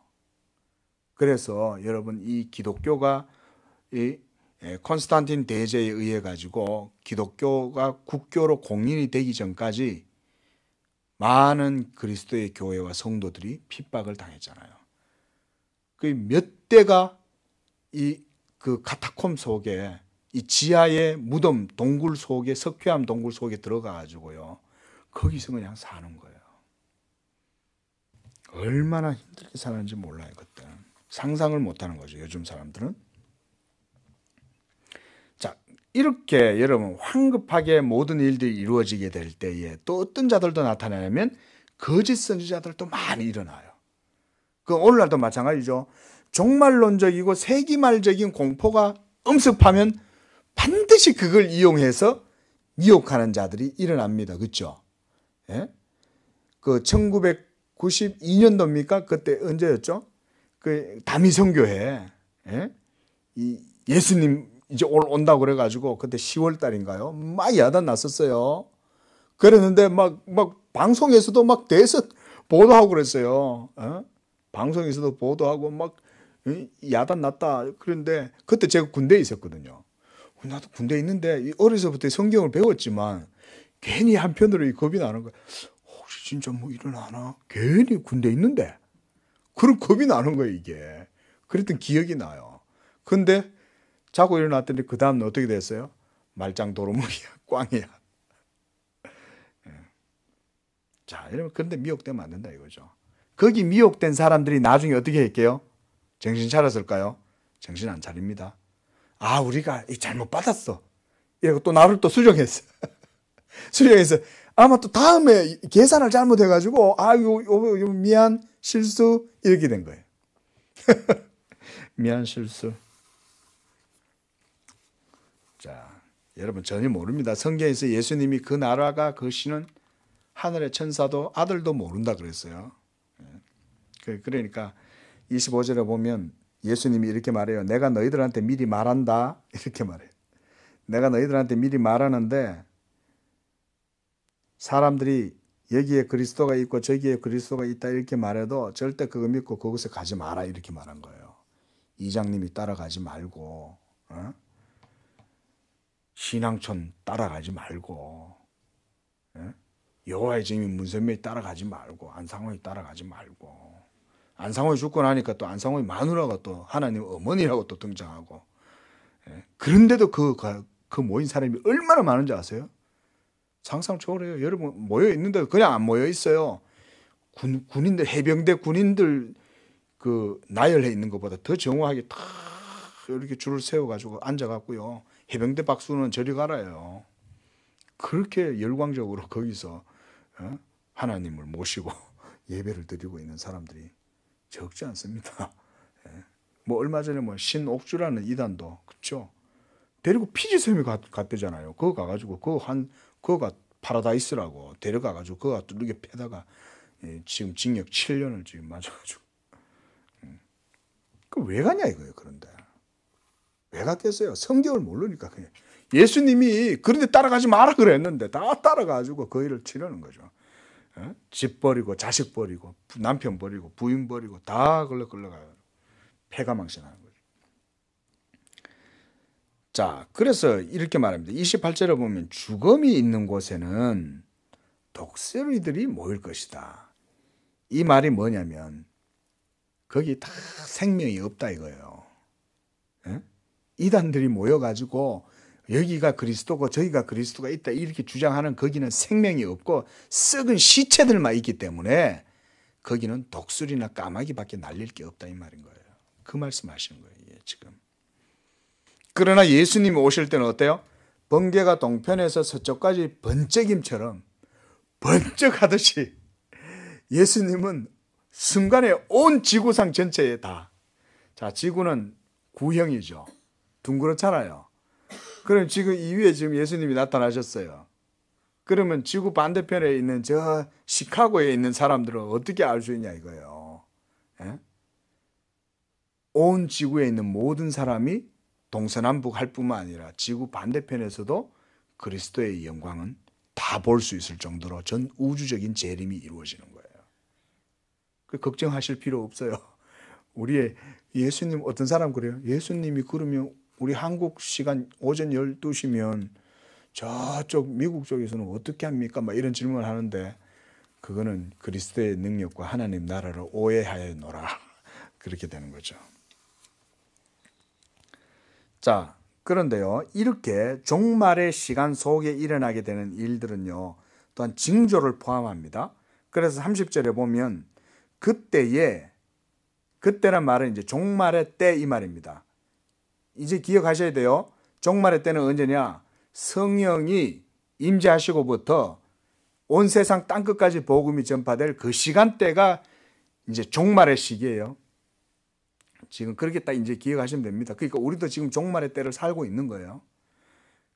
그래서 여러분 이 기독교가 이 콘스탄틴 대제에 의해 가지고 기독교가 국교로 공인이 되기 전까지 많은 그리스도의 교회와 성도들이 핍박을 당했잖아요. 그 몇 대가 이 그 카타콤 속에 이 지하의 무덤 동굴 속에 석회암 동굴 속에 들어가 가지고요. 거기서 그냥 사는 거예요. 얼마나 힘들게 사는지 몰라요, 그때. 상상을 못 하는 거죠, 요즘 사람들은. 자, 이렇게 여러분 황급하게 모든 일들이 이루어지게 될 때에 또 어떤 자들도 나타나냐면 거짓 선지자들도 많이 일어나요. 그 오늘날도 마찬가지죠. 종말론적이고 세기말적인 공포가 엄습하면 반드시 그걸 이용해서 미혹하는 자들이 일어납니다. 그렇죠? 예? 그 1992년도입니까? 그때 언제였죠? 그 다미성교회 예? 이 예수님 이제 온다고 그래가지고 그때 10월 달인가요? 막 야단 났었어요. 그랬는데 막 방송에서도 막 대서 보도하고 그랬어요. 어? 방송에서도 보도하고 막 야단 났다. 그런데 그때 제가 군대에 있었거든요. 나도 군대에 있는데 어려서부터 성경을 배웠지만 괜히 한편으로 겁이 나는 거야. 혹시 진짜 뭐 일어나나? 괜히 군대에 있는데 그런 겁이 나는 거예요, 이게. 그랬던 기억이 나요. 근데 자고 일어났더니 그 다음은 어떻게 됐어요? 말짱 도루묵이야, 꽝이야. 자, 이러면 그런데 미혹되면 안 된다 이거죠. 거기 미혹된 사람들이 나중에 어떻게 할게요? 정신 차렸을까요? 정신 안 차립니다. 아, 우리가 잘못 받았어. 이러고 또 나를 또 수정했어. 수정해서 아마 또 다음에 계산을 잘못해가지고 아유 미안 실수 이렇게 된 거예요. 미안 실수. 자, 여러분 전혀 모릅니다. 성경에서 예수님이 그 나라가 그 신은 하늘의 천사도 아들도 모른다 그랬어요. 그러니까 25절에 보면 예수님이 이렇게 말해요. 내가 너희들한테 미리 말한다. 이렇게 말해요. 내가 너희들한테 미리 말하는데 사람들이 여기에 그리스도가 있고 저기에 그리스도가 있다 이렇게 말해도 절대 그거 믿고 그곳에 가지 마라 이렇게 말한 거예요. 이장님이 따라가지 말고 신앙촌 따라가지 말고 여호와의 증인 문선명이 따라가지 말고 안상호이 따라가지 말고 안상호이 죽고 나니까 또 안상호이 마누라가 또 하나님 어머니라고 또 등장하고 그런데도 그 모인 사람이 얼마나 많은지 아세요? 상상 초월해요. 여러분 모여 있는데 그냥 안 모여 있어요. 군인들 해병대 군인들 그 나열해 있는 것보다 더 정확하게 다 이렇게 줄을 세워가지고 앉아갖고요. 해병대 박수는 저리 가라요. 그렇게 열광적으로 거기서 하나님을 모시고 예배를 드리고 있는 사람들이 적지 않습니다. 뭐 얼마 전에 뭐 신옥주라는 이단도 그렇죠. 데리고 피지섬에 갔대잖아요. 그거 가가지고 그거가 파라다이스라고 데려가가지고 그거가 뚜르게 패다가 지금 징역 7년을 지금 맞아가지고 그 왜 가냐 이거예요. 그런데 왜 갔겠어요? 성경을 모르니까 그냥 예수님이 그런데 따라가지 마라 그랬는데 다 따라가지고 그 일을 치르는 거죠. 집 버리고 자식 버리고 남편 버리고 부인 버리고 다 끌려가요. 패가망신하는 거죠. 자, 그래서 이렇게 말합니다. 28절에 보면 죽음이 있는 곳에는 독수리들이 모일 것이다. 이 말이 뭐냐면 거기 다 생명이 없다 이거예요. 이단들이 모여가지고 여기가 그리스도고 저기가 그리스도가 있다 이렇게 주장하는 거기는 생명이 없고 썩은 시체들만 있기 때문에 거기는 독수리나 까마귀밖에 날릴 게 없다 이 말인 거예요. 그 말씀하시는 거예요. 지금. 그러나 예수님이 오실 때는 어때요? 번개가 동편에서 서쪽까지 번쩍임처럼 번쩍하듯이 예수님은 순간에 온 지구상 전체에 다. 자, 지구는 구형이죠. 둥그렇잖아요. 그럼 지금 이 위에 지금 예수님이 나타나셨어요. 그러면 지구 반대편에 있는 저 시카고에 있는 사람들은 어떻게 알 수 있냐 이거예요. 온 지구에 있는 모든 사람이 동서남북 할 뿐만 아니라 지구 반대편에서도 그리스도의 영광은 다 볼 수 있을 정도로 전 우주적인 재림이 이루어지는 거예요. 그 걱정하실 필요 없어요. 우리의 예수님 어떤 사람 그래요? 예수님이 그러면 우리 한국 시간 오전 12시면 저쪽 미국 쪽에서는 어떻게 합니까? 막 이런 질문을 하는데 그거는 그리스도의 능력과 하나님 나라를 오해하였노라. 그렇게 되는 거죠. 자, 그런데요, 이렇게 종말의 시간 속에 일어나게 되는 일들은요, 또한 징조를 포함합니다. 그래서 30절에 보면 그때란 말은 이제 종말의 때 이 말입니다. 이제 기억하셔야 돼요. 종말의 때는 언제냐? 성령이 임재하시고부터 온 세상 땅끝까지 복음이 전파될 그 시간대가 이제 종말의 시기예요. 지금 그렇게 딱 이제 기억하시면 됩니다. 그러니까 우리도 지금 종말의 때를 살고 있는 거예요.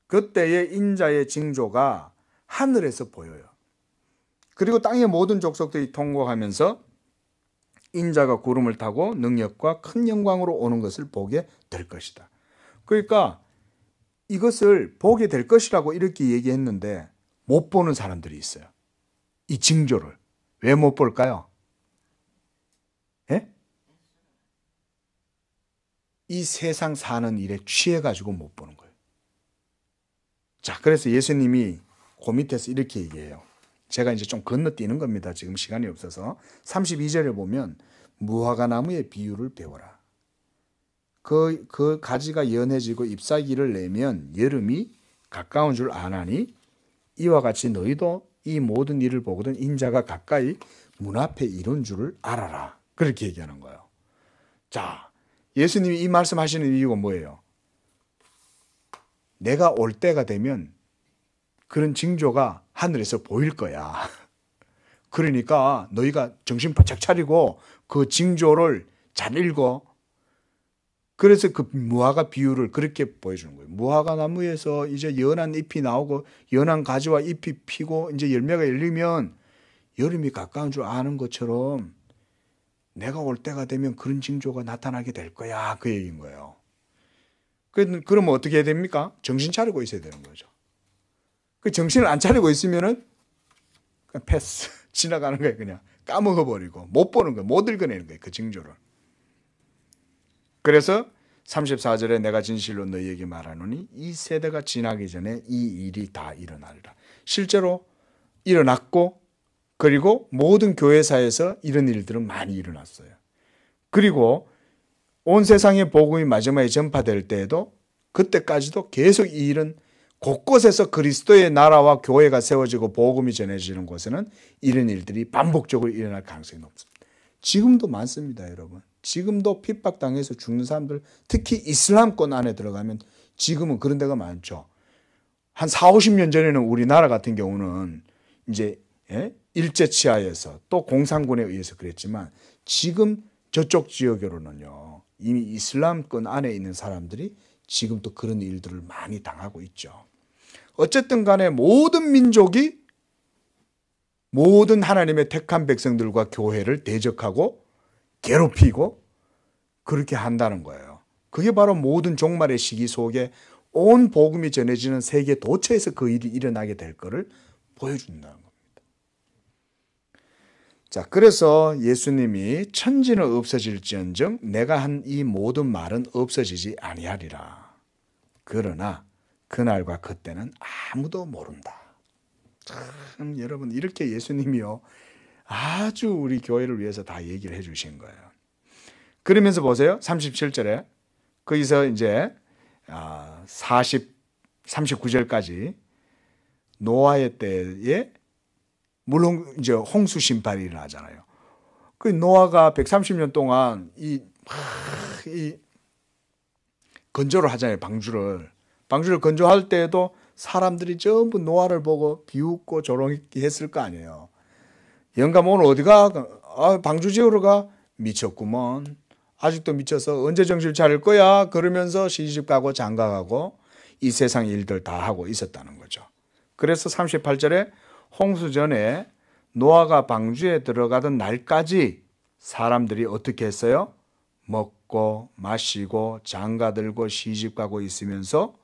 그때의 인자의 징조가 하늘에서 보여요. 그리고 땅의 모든 족속들이 통곡하면서 인자가 구름을 타고 능력과 큰 영광으로 오는 것을 보게 될 것이다. 그러니까 이것을 보게 될 것이라고 이렇게 얘기했는데 못 보는 사람들이 있어요. 이 징조를. 왜 못 볼까요? 예? 이 세상 사는 일에 취해가지고 못 보는 거예요. 자, 그래서 예수님이 그 밑에서 이렇게 얘기해요. 제가 이제 좀 건너뛰는 겁니다. 지금 시간이 없어서. 32절에 보면 무화과나무의 비유를 배워라. 그 가지가 연해지고 잎사귀를 내면 여름이 가까운 줄 아나니 이와 같이 너희도 이 모든 일을 보거든 인자가 가까이 문 앞에 이른 줄을 알아라. 그렇게 얘기하는 거예요. 자, 예수님이 이 말씀하시는 이유가 뭐예요? 내가 올 때가 되면 그런 징조가 하늘에서 보일 거야. 그러니까 너희가 정신 바짝 차리고 그 징조를 잘 읽어. 그래서 그 무화과 비유를 그렇게 보여주는 거예요. 무화과 나무에서 이제 연한 잎이 나오고 연한 가지와 잎이 피고 이제 열매가 열리면 여름이 가까운 줄 아는 것처럼 내가 올 때가 되면 그런 징조가 나타나게 될 거야. 그 얘기인 거예요. 그러면 어떻게 해야 됩니까? 정신 차리고 있어야 되는 거죠. 그 정신을 안 차리고 있으면은 그냥 패스. 지나가는 거예요. 그냥 까먹어버리고 못 보는 거예요. 못 읽어내는 거예요. 그 징조를. 그래서 34절에 내가 진실로 너희에게 말하노니 이 세대가 지나기 전에 이 일이 다 일어나리라. 실제로 일어났고 그리고 모든 교회사에서 이런 일들은 많이 일어났어요. 그리고 온 세상의 복음이 마지막에 전파될 때에도 그때까지도 계속 이 일은 곳곳에서 그리스도의 나라와 교회가 세워지고 복음이 전해지는 곳에는 이런 일들이 반복적으로 일어날 가능성이 높습니다. 지금도 많습니다, 여러분. 지금도 핍박당해서 죽는 사람들, 특히 이슬람권 안에 들어가면 지금은 그런 데가 많죠. 한 40, 50년 전에는 우리나라 같은 경우는 이제 일제치하에서 또 공산군에 의해서 그랬지만 지금 저쪽 지역으로는요, 이미 이슬람권 안에 있는 사람들이 지금 또 그런 일들을 많이 당하고 있죠. 어쨌든 간에 모든 민족이 모든 하나님의 택한 백성들과 교회를 대적하고 괴롭히고 그렇게 한다는 거예요. 그게 바로 모든 종말의 시기 속에 온 복음이 전해지는 세계 도처에서 그 일이 일어나게 될 것을 보여준다는 겁니다. 자, 그래서 예수님이 천지는 없어질지언정 내가 한 이 모든 말은 없어지지 아니하리라. 그러나 그날과 그때는 아무도 모른다. 참 여러분, 이렇게 예수님이요 아주 우리 교회를 위해서 다 얘기를 해주신 거예요. 그러면서 보세요. 37절에 거기서 이제 39절까지 노아의 때에 물론 이제 홍수 심판이 일어나잖아요. 그 노아가 130년 동안 이 건조를 하잖아요. 방주를 건조할 때에도 사람들이 전부 노아를 보고 비웃고 조롱했을 거 아니에요. 영감 오늘 어디가? 방주 지으러 가? 미쳤구먼. 아직도 미쳐서 언제 정신 차릴 거야? 그러면서 시집 가고 장가 가고 이 세상 일들 다 하고 있었다는 거죠. 그래서 38절에 홍수 전에 노아가 방주에 들어가던 날까지 사람들이 어떻게 했어요? 먹고 마시고 장가 들고 시집 가고 있으면서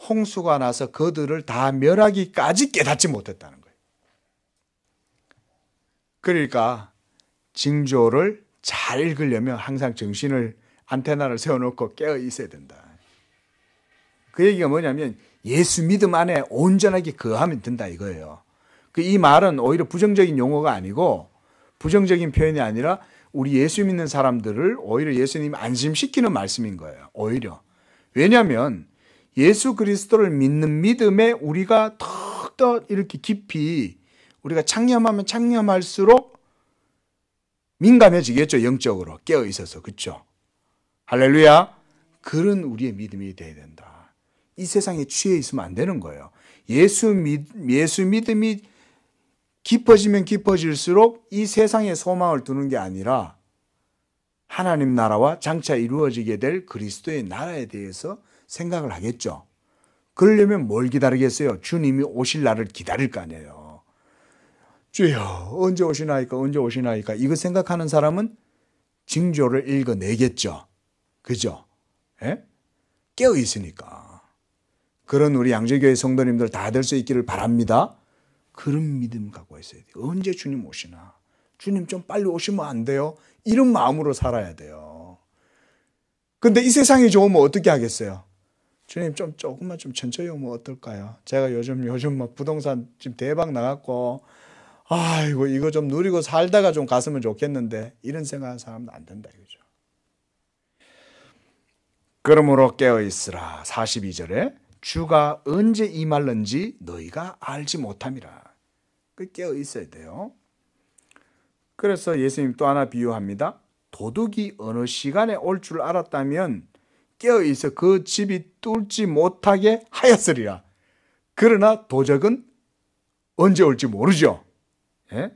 홍수가 나서 그들을 다 멸하기까지 깨닫지 못했다는 거예요. 그러니까 징조를 잘 읽으려면 항상 정신을 안테나를 세워놓고 깨어 있어야 된다. 그 얘기가 뭐냐면 예수 믿음 안에 온전하게 거하면 된다 이거예요. 이 말은 오히려 부정적인 용어가 아니고 부정적인 표현이 아니라 우리 예수 믿는 사람들을 오히려 예수님이 안심시키는 말씀인 거예요. 오히려. 왜냐하면 예수 그리스도를 믿는 믿음에 우리가 더욱더 이렇게 깊이 우리가 창념하면 창념할수록 민감해지겠죠. 영적으로 깨어 있어서. 그렇죠? 할렐루야. 그런 우리의 믿음이 돼야 된다. 이 세상에 취해 있으면 안 되는 거예요. 예수 믿음이 깊어지면 깊어질수록 이 세상에 소망을 두는 게 아니라 하나님 나라와 장차 이루어지게 될 그리스도의 나라에 대해서 생각을 하겠죠. 그러려면 뭘 기다리겠어요? 주님이 오실 날을 기다릴 거 아니에요. 주여 언제 오시나이까 언제 오시나이까 이거 생각하는 사람은 징조를 읽어내겠죠. 그죠? 예? 깨어 있으니까. 그런 우리 양재교회 성도님들 다 될 수 있기를 바랍니다. 그런 믿음 갖고 있어야 돼요. 언제 주님 오시나? 주님 좀 빨리 오시면 안 돼요? 이런 마음으로 살아야 돼요. 근데 이 세상이 좋으면 어떻게 하겠어요? 주님 조금만 좀 천천히 오면 어떨까요? 제가 요즘 뭐 부동산 지금 대박 나갔고 아이고 이거 좀 누리고 살다가 좀 갔으면 좋겠는데 이런 생각하는 사람은 안 된다 이거죠. 그러므로 깨어 있으라. 42절에 주가 언제 임할는지 너희가 알지 못함이라. 깨어 있어야 돼요. 그래서 예수님 또 하나 비유합니다. 도둑이 어느 시간에 올 줄 알았다면 깨어 있어 그 집이 뚫지 못하게 하였으리라. 그러나 도적은 언제 올지 모르죠. 예?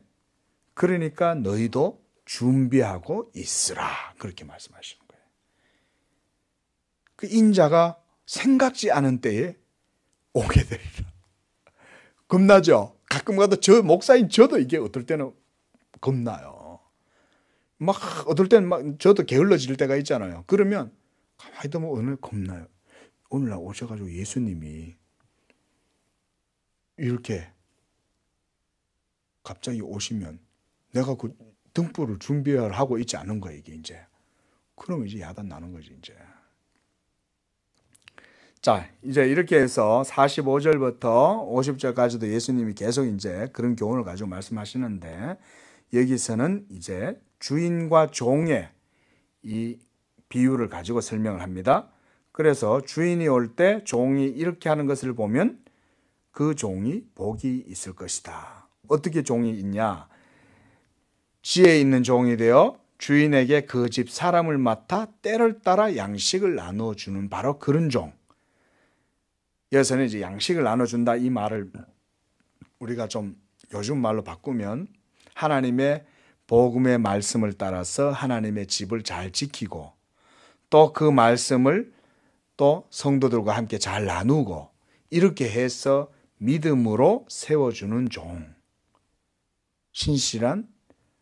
그러니까 너희도 준비하고 있으라. 그렇게 말씀하시는 거예요. 그 인자가 생각지 않은 때에 오게 되리라. 겁나죠? 가끔 가다 저 목사인 저도 이게 어떨 때는 겁나요. 막 어떨 때는 막 저도 게을러질 때가 있잖아요. 그러면 가만히 있다 보면 오늘 겁나요. 오늘날 오셔가지고 예수님이 이렇게 갑자기 오시면 내가 그 등불을 준비하고 있지 않은 거예요, 이게 이제. 그러면 이제 야단 나는 거지, 이제. 자, 이제 이렇게 해서 45절부터 50절까지도 예수님이 계속 이제 그런 교훈을 가지고 말씀하시는데 여기서는 이제 주인과 종의 이 비유를 가지고 설명을 합니다. 그래서 주인이 올 때 종이 이렇게 하는 것을 보면 그 종이 복이 있을 것이다. 어떻게 종이 있냐? 지혜 있는 종이 되어 주인에게 그 집 사람을 맡아 때를 따라 양식을 나눠주는 바로 그런 종. 여기서는 이제 양식을 나눠준다 이 말을 우리가 좀 요즘 말로 바꾸면 하나님의 복음의 말씀을 따라서 하나님의 집을 잘 지키고 또 그 말씀을 또 성도들과 함께 잘 나누고 이렇게 해서 믿음으로 세워주는 종. 신실한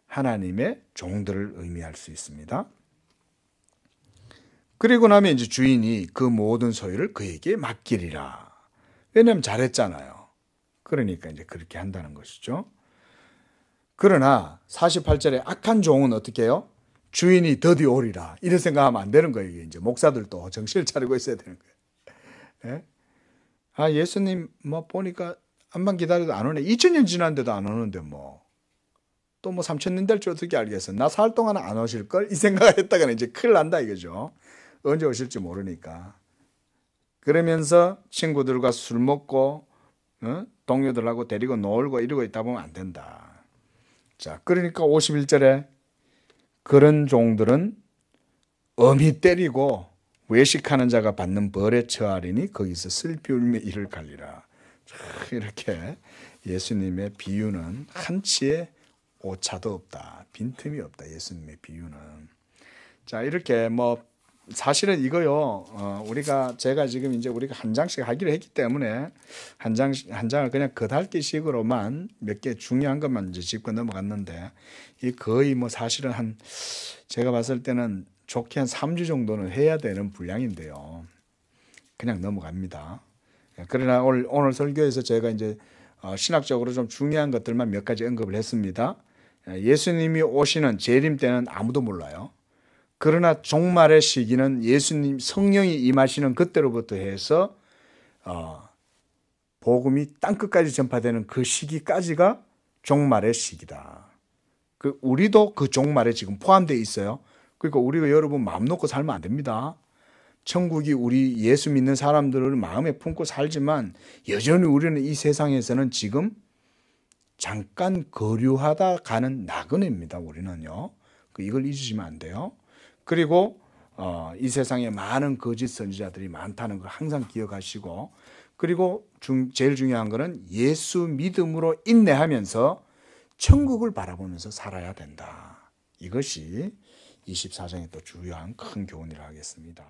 하나님의 종들을 의미할 수 있습니다. 그리고 나면 이제 주인이 그 모든 소유를 그에게 맡기리라. 왜냐하면 잘했잖아요. 그러니까 이제 그렇게 한다는 것이죠. 그러나 48절에 악한 종은 어떻게 해요? 주인이 더디 오리라. 이런 생각하면 안 되는 거예요. 이제 목사들도 정신을 차리고 있어야 되는 거예요. 예? 아, 예수님 뭐 보니까 암만 기다려도 안 오네. 2000년 지났는데도 안 오는데 뭐. 또 뭐 3000년 될 줄 어떻게 알겠어. 나 살 동안은 안 오실 걸? 이 생각을 했다가는 이제 큰일 난다 이거죠. 언제 오실지 모르니까. 그러면서 친구들과 술 먹고 동료들하고 데리고 놀고 이러고 있다 보면 안 된다. 자, 그러니까 51절에 그런 종들은 엄히 때리고 외식하는 자가 받는 벌에 처하리니 거기서 슬피 울며 이를 갈리라. 이렇게 예수님의 비유는 한치의 오차도 없다. 빈틈이 없다. 예수님의 비유는. 자, 이렇게 뭐 사실은 이거요. 제가 지금 이제 우리가 한 장씩 하기로 했기 때문에 한 장을 그냥 겉핥기식으로만 몇 개 중요한 것만 이제 짚고 넘어갔는데 이 거의 뭐 사실은 제가 봤을 때는 좋게 한 3주 정도는 해야 되는 분량인데요. 그냥 넘어갑니다. 그러나 오늘 설교에서 제가 이제 신학적으로 좀 중요한 것들만 몇 가지 언급을 했습니다. 예수님이 오시는 재림 때는 아무도 몰라요. 그러나 종말의 시기는 예수님 성령이 임하시는 그때로부터 해서 복음이 땅끝까지 전파되는 그 시기까지가 종말의 시기다. 우리도 그 종말에 지금 포함되어 있어요. 그러니까 우리가 여러분 마음 놓고 살면 안 됩니다. 천국이 우리 예수 믿는 사람들을 마음에 품고 살지만 여전히 우리는 이 세상에서는 지금 잠깐 거류하다 가는 나그네입니다. 우리는요. 이걸 잊으시면 안 돼요. 그리고 이 세상에 많은 거짓 선지자들이 많다는 걸 항상 기억하시고, 그리고 제일 중요한 거는 예수 믿음으로 인내하면서 천국을 바라보면서 살아야 된다. 이것이 24장의 또 주요한 큰 교훈이라 하겠습니다.